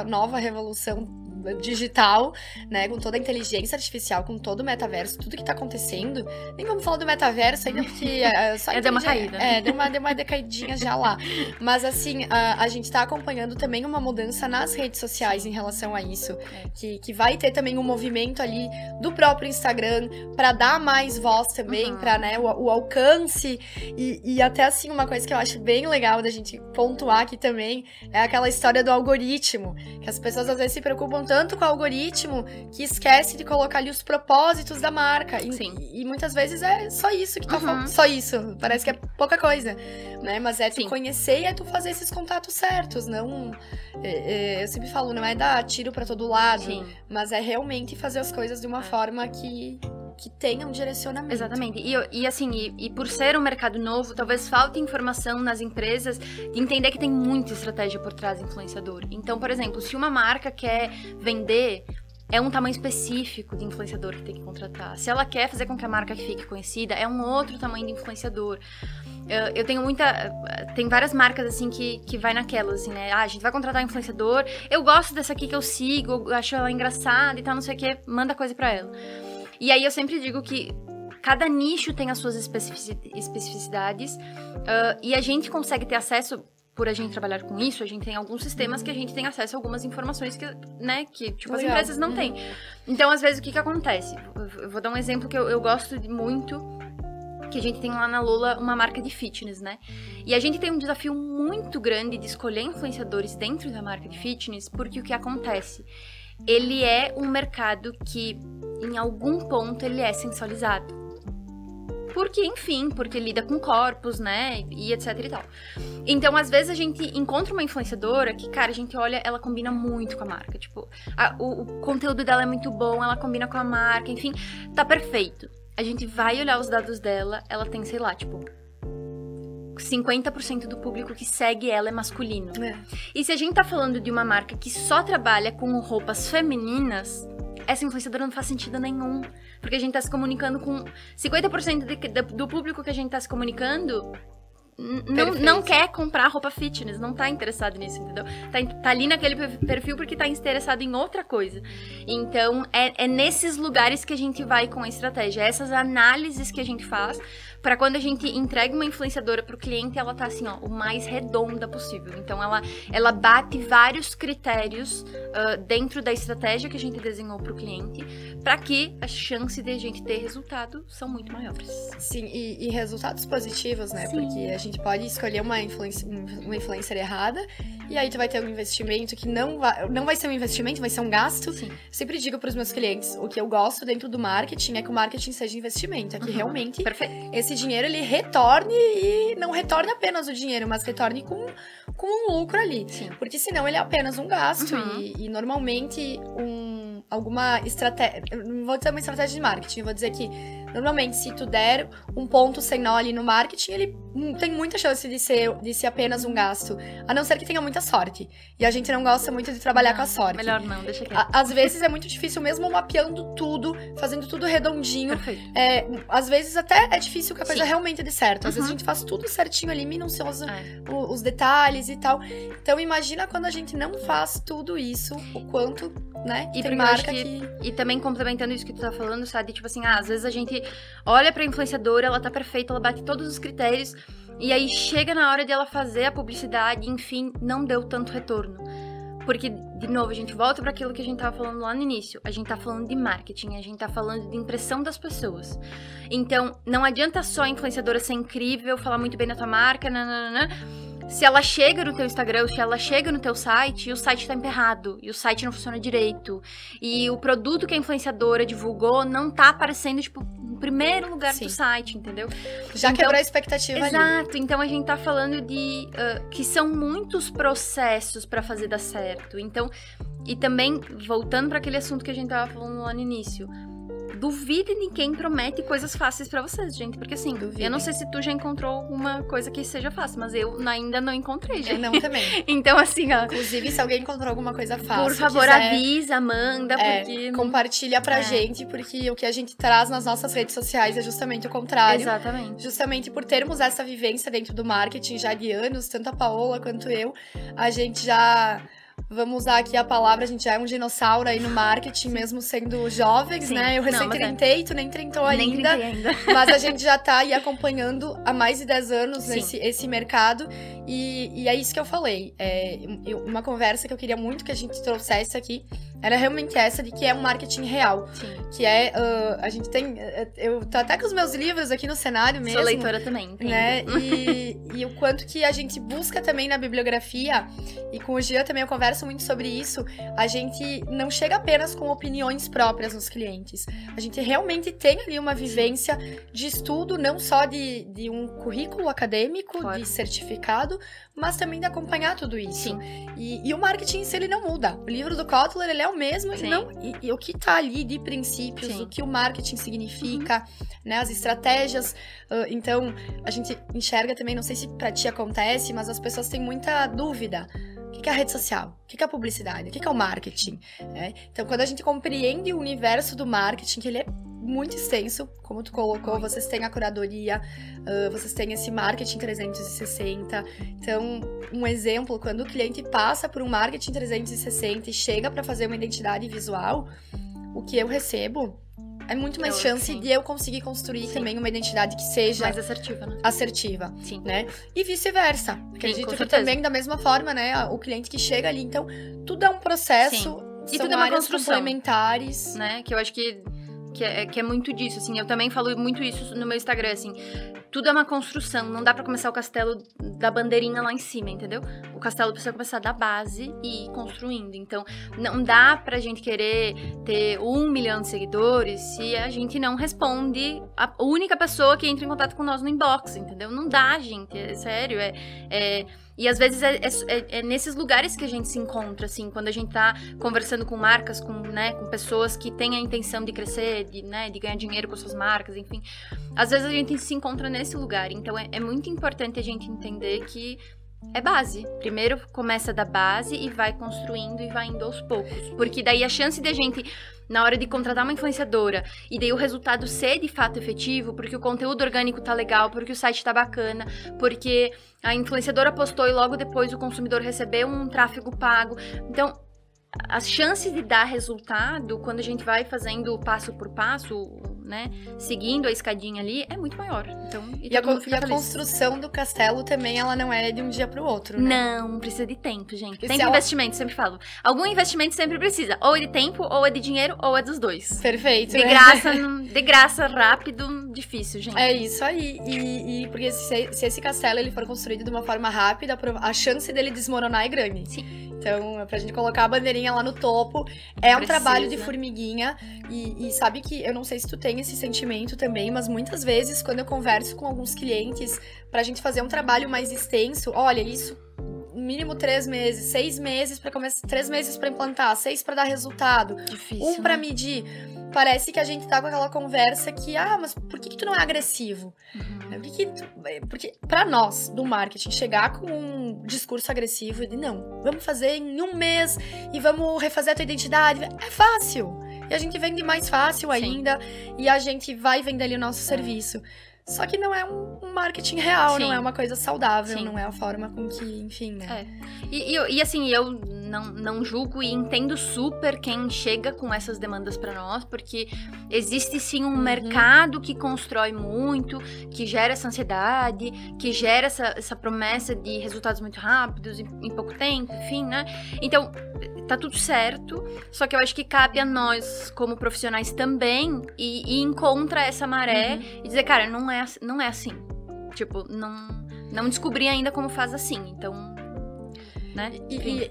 nova revolução digital, né, com toda a inteligência artificial, com todo o metaverso, tudo que tá acontecendo. Nem vamos falar do metaverso ainda, porque só deu uma caída, né? deu uma decaidinha já lá. Mas assim, a gente tá acompanhando também uma mudança nas redes sociais em relação a isso, que vai ter também um movimento ali do próprio Instagram para dar mais voz também, para, né, o alcance e até assim, uma coisa que eu acho bem legal da gente pontuar aqui também é aquela história do algoritmo, que as pessoas às vezes se preocupam tanto com o algoritmo que esquece de colocar ali os propósitos da marca. E muitas vezes é só isso que tá falando. Só isso. Parece que é pouca coisa, né? Mas é tu conhecer e é tu fazer esses contatos certos. Não... eu sempre falo, não é dar tiro pra todo lado, mas é realmente fazer as coisas de uma forma que tenha um direcionamento. Exatamente. E por ser um mercado novo, talvez falte informação nas empresas de entender que tem muita estratégia por trás do influenciador. Então, por exemplo, se uma marca quer vender, é um tamanho específico de influenciador que tem que contratar. Se ela quer fazer com que a marca fique conhecida, é um outro tamanho de influenciador. Eu tenho tem várias marcas, assim, que vai naquelas, assim, né? A gente vai contratar um influenciador, eu gosto dessa aqui que eu sigo, eu acho ela engraçada e tal, não sei o que, manda coisa pra ela. E aí eu sempre digo que cada nicho tem as suas especificidades e a gente consegue ter acesso, por a gente trabalhar com isso, a gente tem alguns sistemas que a gente tem acesso a algumas informações que, né, que tipo, as empresas não têm. Então, às vezes, o que acontece? Eu vou dar um exemplo que eu gosto muito, que a gente tem lá na Lola uma marca de fitness, né? E a gente tem um desafio muito grande de escolher influenciadores dentro da marca de fitness, porque o que acontece? Ele é um mercado que, em algum ponto, ele é sensualizado. porque, enfim, porque lida com corpos, né, e etc e tal. Então, às vezes, a gente encontra uma influenciadora que, cara, a gente olha, ela combina muito com a marca. Tipo, o conteúdo dela é muito bom, ela combina com a marca, enfim, tá perfeito. A gente vai olhar os dados dela, ela tem, sei lá, tipo, 50% do público que segue ela é masculino. E se a gente tá falando de uma marca que só trabalha com roupas femininas, essa influenciadora não faz sentido nenhum. Porque a gente tá se comunicando com 50% do público que a gente tá se comunicando não quer comprar roupa fitness, não tá interessado nisso, entendeu? Tá ali naquele perfil porque tá interessado em outra coisa. Então, é nesses lugares que a gente vai com a estratégia. Essas análises que a gente faz pra quando a gente entrega uma influenciadora pro cliente, ela tá assim, ó, o mais redonda possível. Então, ela bate vários critérios dentro da estratégia que a gente desenhou pro cliente, pra que a chance de a gente ter resultado são muito maiores. Sim, e resultados positivos, né? Sim. Porque a gente pode escolher uma influencer errada, e aí tu vai ter um investimento que não vai ser um investimento, vai ser um gasto. Sim. Sempre digo pros meus clientes, o que eu gosto dentro do marketing é que o marketing seja investimento, é que realmente esse dinheiro ele retorne, e não retorne apenas o dinheiro, mas retorne com um lucro ali. Sim. Porque senão ele é apenas um gasto, e normalmente alguma estratégia, não vou dizer uma estratégia de marketing, eu vou dizer que normalmente se tu der um ponto sem nó ali no marketing, ele tem muita chance de ser apenas um gasto, a não ser que tenha muita sorte. E a gente não gosta muito de trabalhar com a sorte. Melhor não, deixa quieto. Às vezes é muito difícil, mesmo mapeando tudo, fazendo tudo redondinho. Às vezes até é difícil que a coisa realmente dê certo. Às vezes a gente faz tudo certinho ali, minucioso, os detalhes e tal. Então imagina quando a gente não faz tudo isso, o quanto, né, e tem marca que... E também complementando isso que tu tá falando, sabe? Tipo assim, às vezes a gente olha pra influenciadora, ela tá perfeita, ela bate todos os critérios, e aí chega na hora de ela fazer a publicidade, enfim, não deu tanto retorno. Porque, de novo, a gente volta para aquilo que a gente tava falando lá no início. A gente tá falando de marketing, a gente tá falando de impressão das pessoas. Então, não adianta só a influenciadora ser incrível, falar muito bem da tua marca, nananana. Se ela chega no teu Instagram, se ela chega no teu site, e o site tá emperrado, e o site não funciona direito, e o produto que a influenciadora divulgou não tá aparecendo, tipo, no primeiro lugar do site, entendeu? Já quebrou a expectativa ali. Exato, então a gente tá falando de que são muitos processos pra fazer dar certo. Então, e também, voltando pra aquele assunto que a gente tava falando lá no início, duvide de quem promete coisas fáceis pra vocês, gente. Porque assim, eu não sei se tu já encontrou alguma coisa que seja fácil, mas eu ainda não encontrei, gente. Eu não também. Então assim, ó. Inclusive, se alguém encontrou alguma coisa fácil, por favor, avisa, manda, porque... compartilha pra gente, porque o que a gente traz nas nossas redes sociais é justamente o contrário. Exatamente. Justamente por termos essa vivência dentro do marketing já de anos, tanto a Paola quanto eu, a gente já... Vamos usar aqui a palavra, a gente já é um dinossauro aí no marketing, mesmo sendo jovens, né? Eu recém-trintei, tu nem trintou ainda. Mas a gente já tá aí acompanhando há mais de 10 anos esse mercado. E é isso que eu falei. Uma conversa que eu queria muito que a gente trouxesse aqui era realmente essa de que é um marketing real. Sim. Que é, a gente tem... Eu tô até com os meus livros aqui no cenário mesmo. Sou leitora também, entendo. Né? E o quanto que a gente busca também na bibliografia, e com o Jean também eu converso muito sobre isso, a gente não chega apenas com opiniões próprias nos clientes. A gente realmente tem ali uma vivência de estudo, não só de um currículo acadêmico, de certificado, mas também de acompanhar tudo isso. Sim. E o marketing em si, ele não muda. O livro do Kotler, ele é o mesmo, e o que tá ali de princípios, o que o marketing significa, né, as estratégias. Então, a gente enxerga também, não sei se pra ti acontece, mas as pessoas têm muita dúvida. O que é a rede social? O que é a publicidade? O que é o marketing? Então, quando a gente compreende o universo do marketing, que ele é muito extenso, como tu colocou, vocês têm a curadoria, vocês têm esse marketing 360. Então, um exemplo, quando o cliente passa por um marketing 360 e chega para fazer uma identidade visual, o que eu recebo é muito mais chance de eu conseguir construir também uma identidade que seja mais assertiva, né? Assertiva, sim, né? E vice-versa. Acredito que também da mesma forma, né? O cliente que chega ali, então, tudo é um processo, e são tudo é uma áreas construção complementares, né? Que eu acho que é muito disso, assim. Eu também falo muito isso no meu Instagram, assim. Tudo é uma construção. Não dá pra começar o castelo da bandeirinha lá em cima, entendeu? castelo precisa começar da base e ir construindo. Então, não dá pra gente querer ter 1 milhão de seguidores se a gente não responde a única pessoa que entra em contato com nós no inbox, entendeu? Não dá, gente, é sério, e às vezes é nesses lugares que a gente se encontra, assim, quando a gente tá conversando com marcas, com pessoas que têm a intenção de crescer, de ganhar dinheiro com suas marcas, enfim. Às vezes a gente se encontra nesse lugar, então é muito importante a gente entender que é base. Primeiro começa da base e vai construindo e vai indo aos poucos. Porque daí a chance de a gente, na hora de contratar uma influenciadora, e daí o resultado ser de fato efetivo, porque o conteúdo orgânico tá legal, porque o site tá bacana, porque a influenciadora postou e logo depois o consumidor recebeu um tráfego pago. Então, as chances de dar resultado, quando a gente vai fazendo passo por passo, né, seguindo a escadinha ali, é muito maior. Então, e a construção do castelo também, ela não é de um dia pro outro, né? Não, precisa de tempo, gente. Tempo e investimento, sempre falo. Algum investimento sempre precisa. Ou é de tempo, ou é de dinheiro, ou é dos dois. Perfeito. De graça, rápido, difícil, gente. É isso aí. E porque se esse castelo ele for construído de uma forma rápida, a chance dele desmoronar é grande. Sim. Então, pra gente colocar a bandeirinha lá no topo, é um trabalho de formiguinha. E sabe que, eu não sei se tu tem esse sentimento também, mas muitas vezes, quando eu converso com alguns clientes, pra gente fazer um trabalho mais extenso, olha, isso, mínimo 3 meses, 6 meses pra começar, 3 meses pra implantar, 6 pra dar resultado, difícil, 1 pra medir. Parece que a gente tá com aquela conversa que, mas por que tu não é agressivo? Porque pra nós, do marketing, chegar com um discurso agressivo e de não, vamos fazer em 1 mês e vamos refazer a tua identidade, é fácil. E a gente vende mais fácil ainda, e a gente vai vender ali o nosso serviço. Só que não é um marketing real, não é uma coisa saudável, não é a forma com que, enfim, né? E assim, eu não julgo e entendo super quem chega com essas demandas pra nós, porque existe sim um mercado que constrói muito, que gera essa ansiedade, que gera essa promessa de resultados muito rápidos, em pouco tempo, enfim, né? Então, tá tudo certo, só que eu acho que cabe a nós, como profissionais também, e encontrar essa maré e dizer, cara, não é assim. Tipo, não descobri ainda como faz assim, então, né?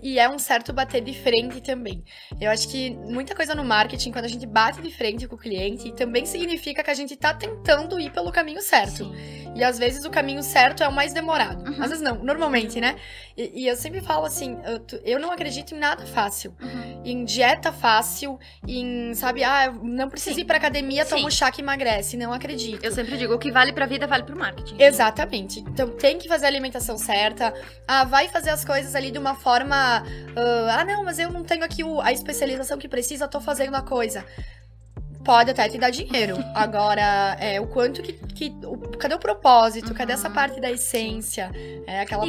E é um certo bater de frente também. Eu acho que muita coisa no marketing, quando a gente bate de frente com o cliente, também significa que a gente tá tentando ir pelo caminho certo. Sim. E às vezes o caminho certo é o mais demorado. Às vezes não, normalmente, né? E eu sempre falo assim, eu não acredito em nada fácil. Em dieta fácil, em, sabe, não precisa ir pra academia, toma um chá que emagrece. Não acredito. Eu sempre digo, o que vale pra vida, vale pro marketing. Exatamente. Então tem que fazer a alimentação certa. Vai fazer as coisas ali de uma forma... não, mas eu não tenho aqui a especialização que precisa, tô fazendo a coisa. Pode até te dar dinheiro. Agora, o quanto cadê o propósito? Cadê essa parte da essência?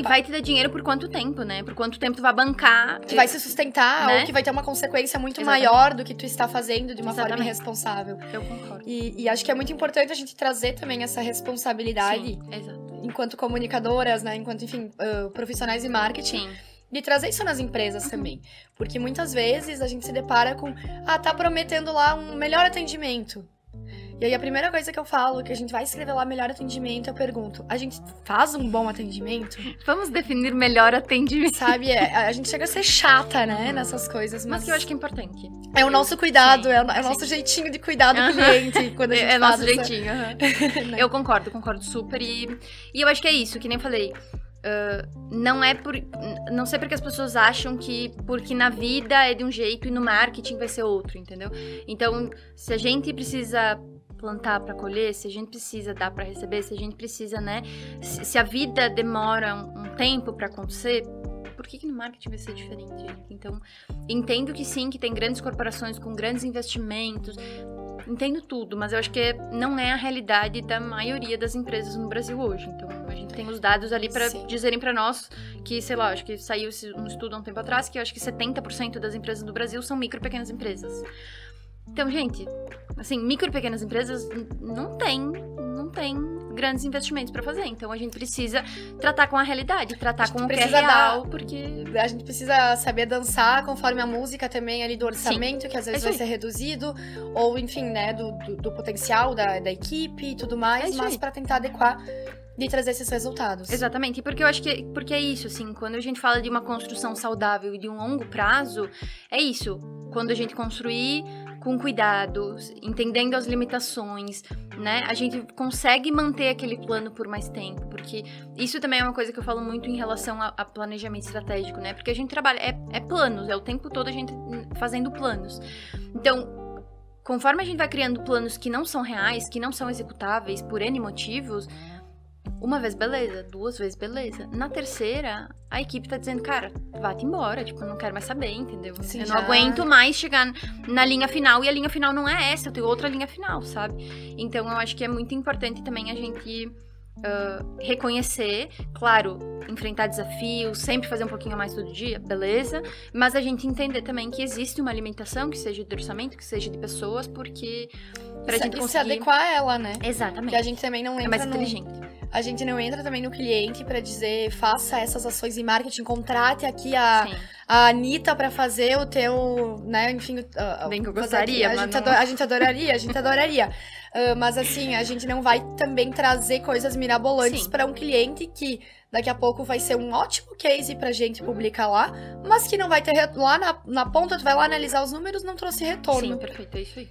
Vai te dar dinheiro por quanto tempo, né? Por quanto tempo tu vai bancar. Que vai se sustentar, né? Ou que vai ter uma consequência muito maior do que tu está fazendo de uma forma irresponsável. Eu concordo. E acho que é muito importante a gente trazer também essa responsabilidade. Sim, exato. Enquanto comunicadoras, né? Enquanto, enfim, profissionais de marketing. Sim. De trazer isso nas empresas também. Porque muitas vezes a gente se depara com... tá prometendo lá um melhor atendimento. E aí a primeira coisa que eu falo, que a gente vai escrever lá melhor atendimento, eu pergunto, a gente faz um bom atendimento? Vamos definir melhor atendimento. Sabe, a gente chega a ser chata, né, nessas coisas. Mas que eu acho que é importante. É o nosso cuidado, é o nosso jeitinho de cuidar do cliente. Quando a gente faz nosso jeitinho. Eu concordo super. E eu acho que é isso, que nem falei. Não sei porque as pessoas acham que porque na vida é de um jeito e no marketing vai ser outro, entendeu? Então, se a gente precisa plantar para colher, se a gente precisa dar para receber, se a gente precisa, né? Se a vida demora um tempo para acontecer, por que no marketing vai ser diferente, gente? Então, entendo que sim, que tem grandes corporações com grandes investimentos. Entendo tudo, mas eu acho que não é a realidade da maioria das empresas no Brasil hoje. Então, a gente tem os dados ali para dizerem para nós que, sei lá, acho que saiu um estudo há um tempo atrás que eu acho que 70% das empresas do Brasil são micro e pequenas empresas. Então, gente, assim, micro e pequenas empresas não tem grandes investimentos para fazer. Então, a gente precisa tratar com a realidade, tratar com o que é real, porque... A gente precisa saber dançar conforme a música também ali do orçamento, que às vezes vai ser reduzido, ou enfim, né, do potencial da equipe e tudo mais, mas para tentar adequar de trazer esses resultados. Exatamente, porque eu acho que porque é isso, assim, quando a gente fala de uma construção saudável e de um longo prazo, é isso, quando a gente construir com cuidado, entendendo as limitações, né, a gente consegue manter aquele plano por mais tempo, porque isso também é uma coisa que eu falo muito em relação a planejamento estratégico, né, porque a gente trabalha, é planos, é o tempo todo a gente fazendo planos. Então, conforme a gente vai criando planos que não são reais, que não são executáveis por N motivos, uma vez beleza, 2 vezes beleza. Na terceira, a equipe tá dizendo, cara, vá-te embora, tipo, eu não quero mais saber, entendeu? Sim, eu não aguento mais chegar na linha final, e a linha final não é essa, eu tenho outra linha final, sabe? Então, eu acho que é muito importante também a gente reconhecer, claro, enfrentar desafios, sempre fazer um pouquinho mais todo dia, beleza, mas a gente entender também que existe uma alimentação, que seja de orçamento, que seja de pessoas, porque pra gente conseguir... se adequar a ela, né? Exatamente. Que a gente também não entra mais inteligente. A gente não entra também no cliente pra dizer, faça essas ações em marketing, contrate aqui a Anitta pra fazer o teu, né, enfim... Bem que eu gostaria, a gente adoraria. Mas assim, a gente não vai também trazer coisas mirabolantes pra um cliente que daqui a pouco vai ser um ótimo case pra gente publicar lá, mas que não vai ter lá na ponta, tu vai lá analisar os números, não trouxe retorno. Sim, perfeito, é isso aí.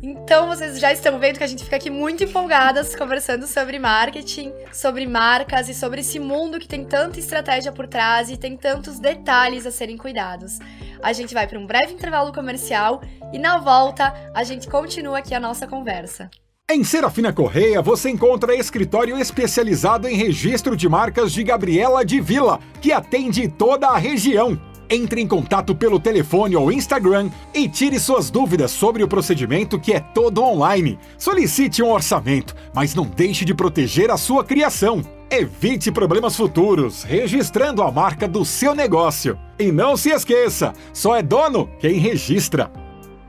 Então, vocês já estão vendo que a gente fica aqui muito empolgadas conversando sobre marketing, sobre marcas e sobre esse mundo que tem tanta estratégia por trás e tem tantos detalhes a serem cuidados. A gente vai para um breve intervalo comercial e na volta a gente continua aqui a nossa conversa. Em Serafina Correia, você encontra escritório especializado em registro de marcas de Gabriela de Vila, que atende toda a região. Entre em contato pelo telefone ou Instagram e tire suas dúvidas sobre o procedimento, que é todo online. Solicite um orçamento, mas não deixe de proteger a sua criação. Evite problemas futuros, registrando a marca do seu negócio. E não se esqueça, só é dono quem registra.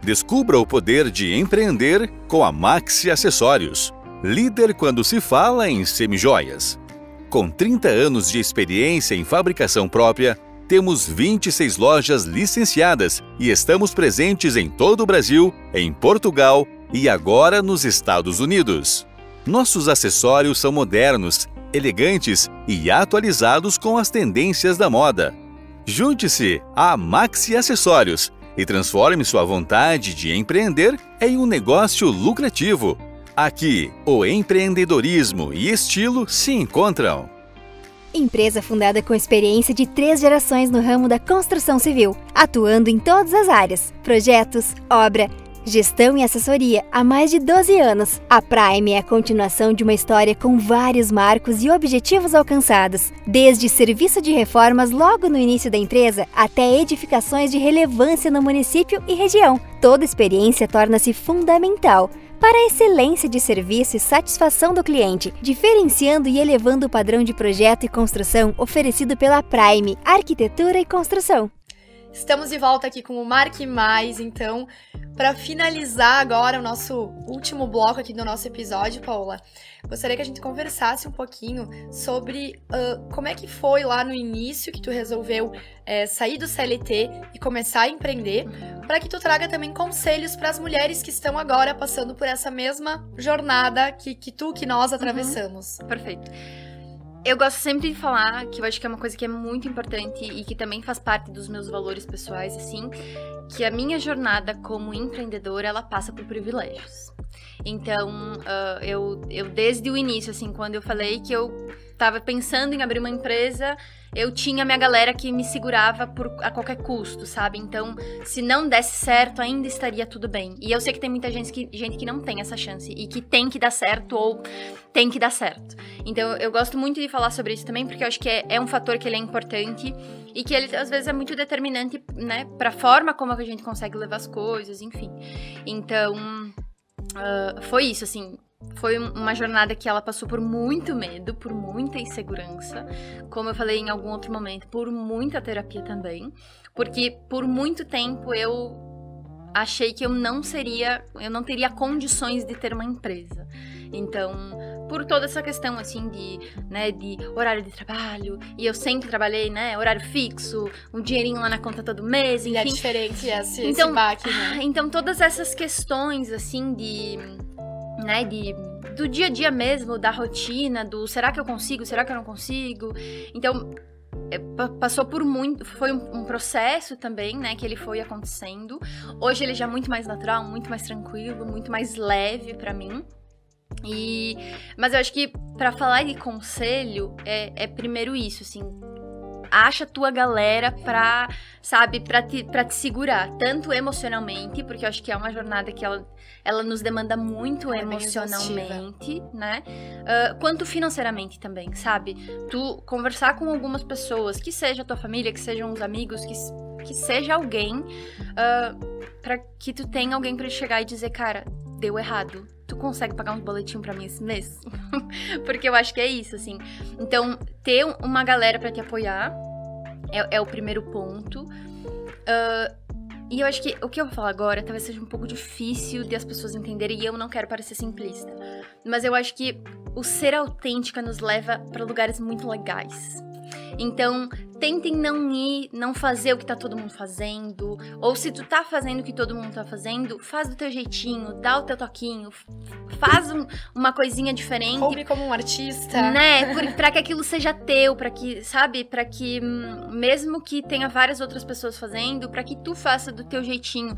Descubra o poder de empreender com a Maxi Acessórios, líder quando se fala em semijoias. Com 30 anos de experiência em fabricação própria, temos 26 lojas licenciadas e estamos presentes em todo o Brasil, em Portugal e agora nos Estados Unidos. Nossos acessórios são modernos, elegantes e atualizados com as tendências da moda. Junte-se a Maxi Acessórios e transforme sua vontade de empreender em um negócio lucrativo. Aqui, o empreendedorismo e estilo se encontram. Empresa fundada com experiência de 3 gerações no ramo da construção civil, atuando em todas as áreas, projetos, obra, gestão e assessoria há mais de 12 anos. A Prime é a continuação de uma história com vários marcos e objetivos alcançados, desde serviço de reformas logo no início da empresa até edificações de relevância no município e região. Toda experiência torna-se fundamental para a excelência de serviço e satisfação do cliente, diferenciando e elevando o padrão de projeto e construção oferecido pela Prime Arquitetura e Construção. Estamos de volta aqui com o Marque Mais, então, para finalizar agora o nosso último bloco aqui do nosso episódio, Paola, gostaria que a gente conversasse um pouquinho sobre como é que foi lá no início que tu resolveu sair do CLT e começar a empreender, para que tu traga também conselhos para as mulheres que estão agora passando por essa mesma jornada que nós atravessamos. Perfeito. Eu gosto sempre de falar, que eu acho que é uma coisa que é muito importante e que também faz parte dos meus valores pessoais, assim, que a minha jornada como empreendedora, ela passa por privilégios. Então, eu desde o início, assim, quando eu falei que eu tava pensando em abrir uma empresa, eu tinha minha galera que me segurava a qualquer custo, sabe? Então, se não desse certo, ainda estaria tudo bem. E eu sei que tem muita gente que não tem essa chance e que tem que dar certo ou tem que dar certo. Então, eu gosto muito de falar sobre isso também, porque eu acho que é um fator que ele é importante e que ele, às vezes, é muito determinante, né? Pra forma como a gente consegue levar as coisas, enfim. Então, foi isso, assim... Foi uma jornada que ela passou por muito medo, por muita insegurança, como eu falei em algum outro momento, por muita terapia também, porque por muito tempo eu achei que eu não teria condições de ter uma empresa. Então, por toda essa questão, assim, de horário de trabalho, e eu sempre trabalhei, né, horário fixo, um dinheirinho lá na conta todo mês, enfim. E é diferente esse baque, né? Então, todas essas questões, assim, né, do dia a dia mesmo, da rotina, do será que eu consigo, será que eu não consigo? Então, passou por foi um processo também, né, que ele foi acontecendo. Hoje ele já é muito mais natural, muito mais tranquilo, muito mais leve pra mim. Mas eu acho que pra falar de conselho, é primeiro isso, assim, acha a tua galera pra te segurar, tanto emocionalmente, porque eu acho que é uma jornada que ela nos demanda muito emocionalmente, né? Quanto financeiramente também, sabe? Tu conversar com algumas pessoas, que seja a tua família, que sejam os amigos, que seja alguém, pra que tu tenha alguém pra chegar e dizer, cara, deu errado. Tu consegue pagar uns boletinhos pra mim esse mês? Porque eu acho que é isso, assim. Então, ter uma galera pra te apoiar é o primeiro ponto. E eu acho que o que eu vou falar agora talvez seja um pouco difícil de as pessoas entenderem, e eu não quero parecer simplista. Mas eu acho que o ser autêntica nos leva pra lugares muito legais. Então, tentem não fazer o que tá todo mundo fazendo. Ou se tu tá fazendo o que todo mundo tá fazendo, faz do teu jeitinho, dá o teu toquinho, faz uma coisinha diferente. Come como um artista. Né? Pra que aquilo seja teu, pra que, sabe? Pra que, mesmo que tenha várias outras pessoas fazendo, pra que tu faça do teu jeitinho.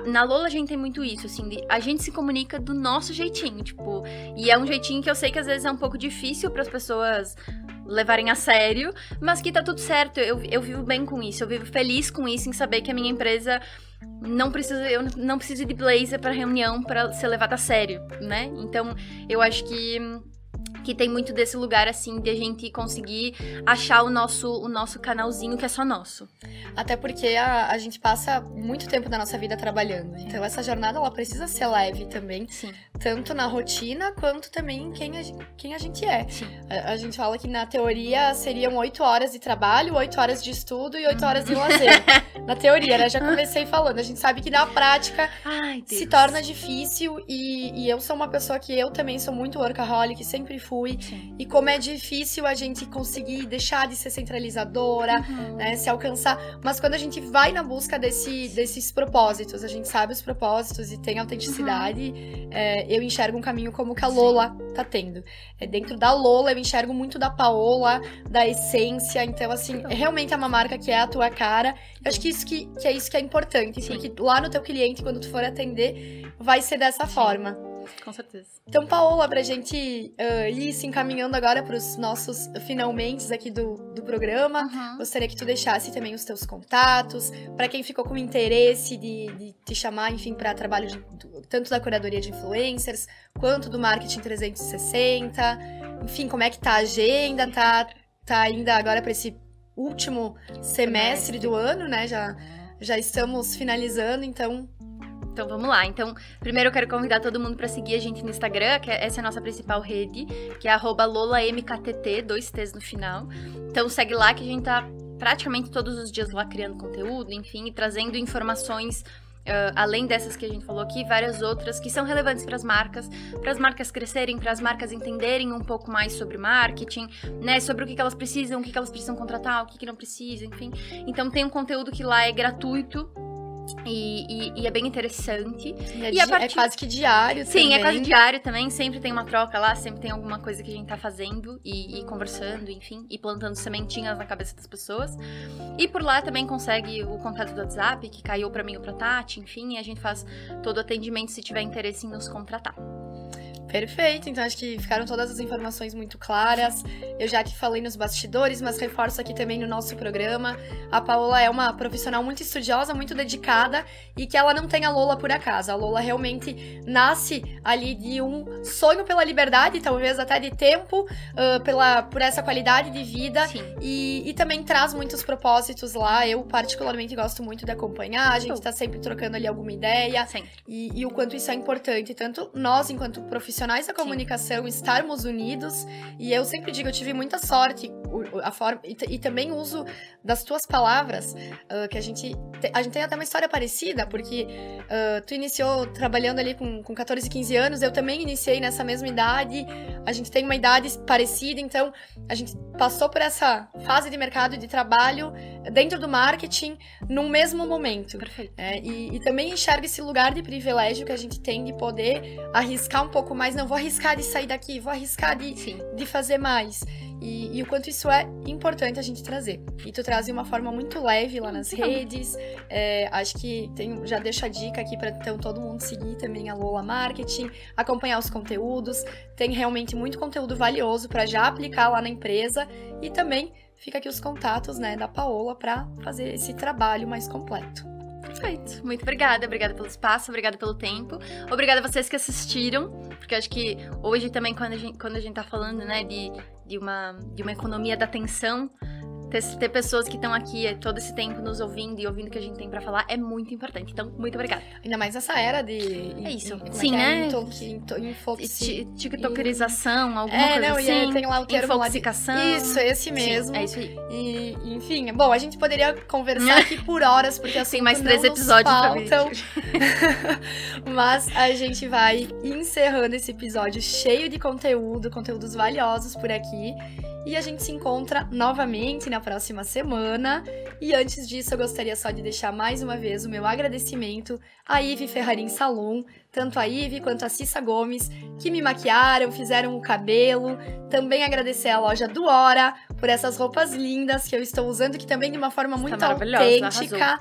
Na Lola a gente tem muito isso, assim, a gente se comunica do nosso jeitinho, tipo, e é um jeitinho que eu sei que às vezes é um pouco difícil para as pessoas levarem a sério, mas que tá tudo certo, eu vivo bem com isso, eu vivo feliz com isso, em saber que a minha empresa eu não preciso de blazer para reunião para ser levada a sério, né? Então, eu acho que tem muito desse lugar, assim, de a gente conseguir achar o nosso canalzinho que é só nosso. Até porque a gente passa muito tempo da nossa vida trabalhando. Então, essa jornada, ela precisa ser leve também. Sim. Tanto na rotina, quanto também em quem a gente é. Sim. A gente fala que, na teoria, seriam 8 horas de trabalho, 8 horas de estudo e 8 horas de lazer. Na teoria, né? Já comecei falando. A gente sabe que, na prática, se torna difícil. E eu sou uma pessoa que eu também sou muito workaholic, sempre fui. Sim. E como é difícil a gente conseguir deixar de ser centralizadora, né, se alcançar. Mas quando a gente vai na busca desses propósitos, a gente sabe os propósitos e tem autenticidade, eu enxergo um caminho como que a Lola tá tendo. Dentro da Lola, eu enxergo muito da Paola, da essência. Então, assim, realmente é uma marca que é a tua cara. Eu acho que isso que é importante. Sim. Porque lá no teu cliente, quando tu for atender, vai ser dessa forma. Com certeza. Então, Paola, pra gente ir se encaminhando agora pros nossos finalmente aqui do programa, gostaria que tu deixasse também os teus contatos, pra quem ficou com interesse de te chamar, enfim, pra trabalho tanto da curadoria de influencers, quanto do marketing 360, enfim, como é que tá a agenda, tá ainda agora pra esse último semestre do ano, né, já estamos finalizando, então vamos lá. Então, primeiro eu quero convidar todo mundo para seguir a gente no Instagram, que essa é a nossa principal rede, que é @LolaMKTT, 2 T's no final. Então, segue lá que a gente tá praticamente todos os dias lá criando conteúdo, enfim, e trazendo informações, além dessas que a gente falou aqui, várias outras que são relevantes para as marcas crescerem, para as marcas entenderem um pouco mais sobre marketing, né, sobre o que elas precisam, o que elas precisam contratar, o que não precisa, enfim. Então, tem um conteúdo que lá é gratuito, e é bem interessante. É quase que diário também. Sim, é quase diário também. Sempre tem uma troca lá, sempre tem alguma coisa que a gente tá fazendo e conversando, enfim, e plantando sementinhas na cabeça das pessoas. E por lá também consegue o contato do WhatsApp, que caiu pra mim ou pra Tati, enfim, e a gente faz todo o atendimento se tiver interesse em nos contratar. Perfeito, então acho que ficaram todas as informações muito claras. Eu já que falei nos bastidores, mas reforço aqui também no nosso programa. A Paola é uma profissional muito estudiosa, muito dedicada, e que ela não tem a Lola por acaso. A Lola realmente nasce ali de um sonho pela liberdade, talvez até de tempo, por essa qualidade de vida. E também traz muitos propósitos lá. Eu particularmente gosto muito de acompanhar, a gente tá sempre trocando ali alguma ideia. E o quanto isso é importante, tanto nós enquanto profissionais da comunicação estarmos unidos, e eu sempre digo, eu tive muita sorte e também uso das tuas palavras, que a gente tem até uma história parecida, porque tu iniciou trabalhando ali com 14, 15 anos, eu também iniciei nessa mesma idade, a gente tem uma idade parecida, então a gente passou por essa fase de mercado de trabalho dentro do marketing, num mesmo momento. Perfeito. E também enxergo esse lugar de privilégio que a gente tem de poder arriscar um pouco mais. Não, vou arriscar de sair daqui, vou arriscar de fazer mais. E o quanto isso é importante a gente trazer. E tu traz de uma forma muito leve lá nas redes. Acho que já deixo a dica aqui para então todo mundo seguir também a Lola Marketing, acompanhar os conteúdos. Tem realmente muito conteúdo valioso para já aplicar lá na empresa. E também fica aqui os contatos, né, da Paola para fazer esse trabalho mais completo. Perfeito. Muito obrigada. Obrigada pelo espaço, obrigada pelo tempo. Obrigada a vocês que assistiram, porque acho que hoje também, quando a gente tá falando, né, de uma economia da atenção, ter pessoas que estão aqui todo esse tempo nos ouvindo e ouvindo o que a gente tem pra falar é muito importante. Então, muito obrigada. Ainda mais nessa era de... É isso. Sim, né? TikTokerização, alguma coisa assim. Tem lá o termo infoxicação. Isso, esse mesmo. Sim, é isso aí. E, enfim, bom, a gente poderia conversar aqui por horas, porque assim, tem mais 3 episódios pra ver. Mas a gente vai encerrando esse episódio cheio de conteúdos valiosos por aqui. E a gente se encontra novamente na próxima semana. E antes disso, eu gostaria só de deixar mais uma vez o meu agradecimento a Ive Ferrarin Salon, tanto a Ive quanto a Cissa Gomes, que me maquiaram, fizeram o cabelo. Também agradecer a loja do Hora por essas roupas lindas que eu estou usando, que também de uma forma muito autêntica.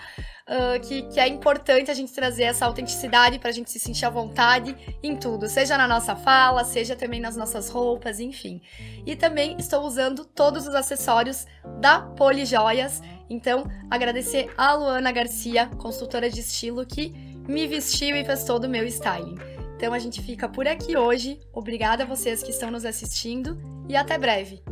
Que é importante a gente trazer essa autenticidade pra gente se sentir à vontade em tudo, seja na nossa fala, seja também nas nossas roupas, enfim. E também estou usando todos os acessórios da Polijoias, então agradecer a Luana Garcia, consultora de estilo, que me vestiu e fez todo o meu styling. Então a gente fica por aqui hoje, obrigada a vocês que estão nos assistindo e até breve!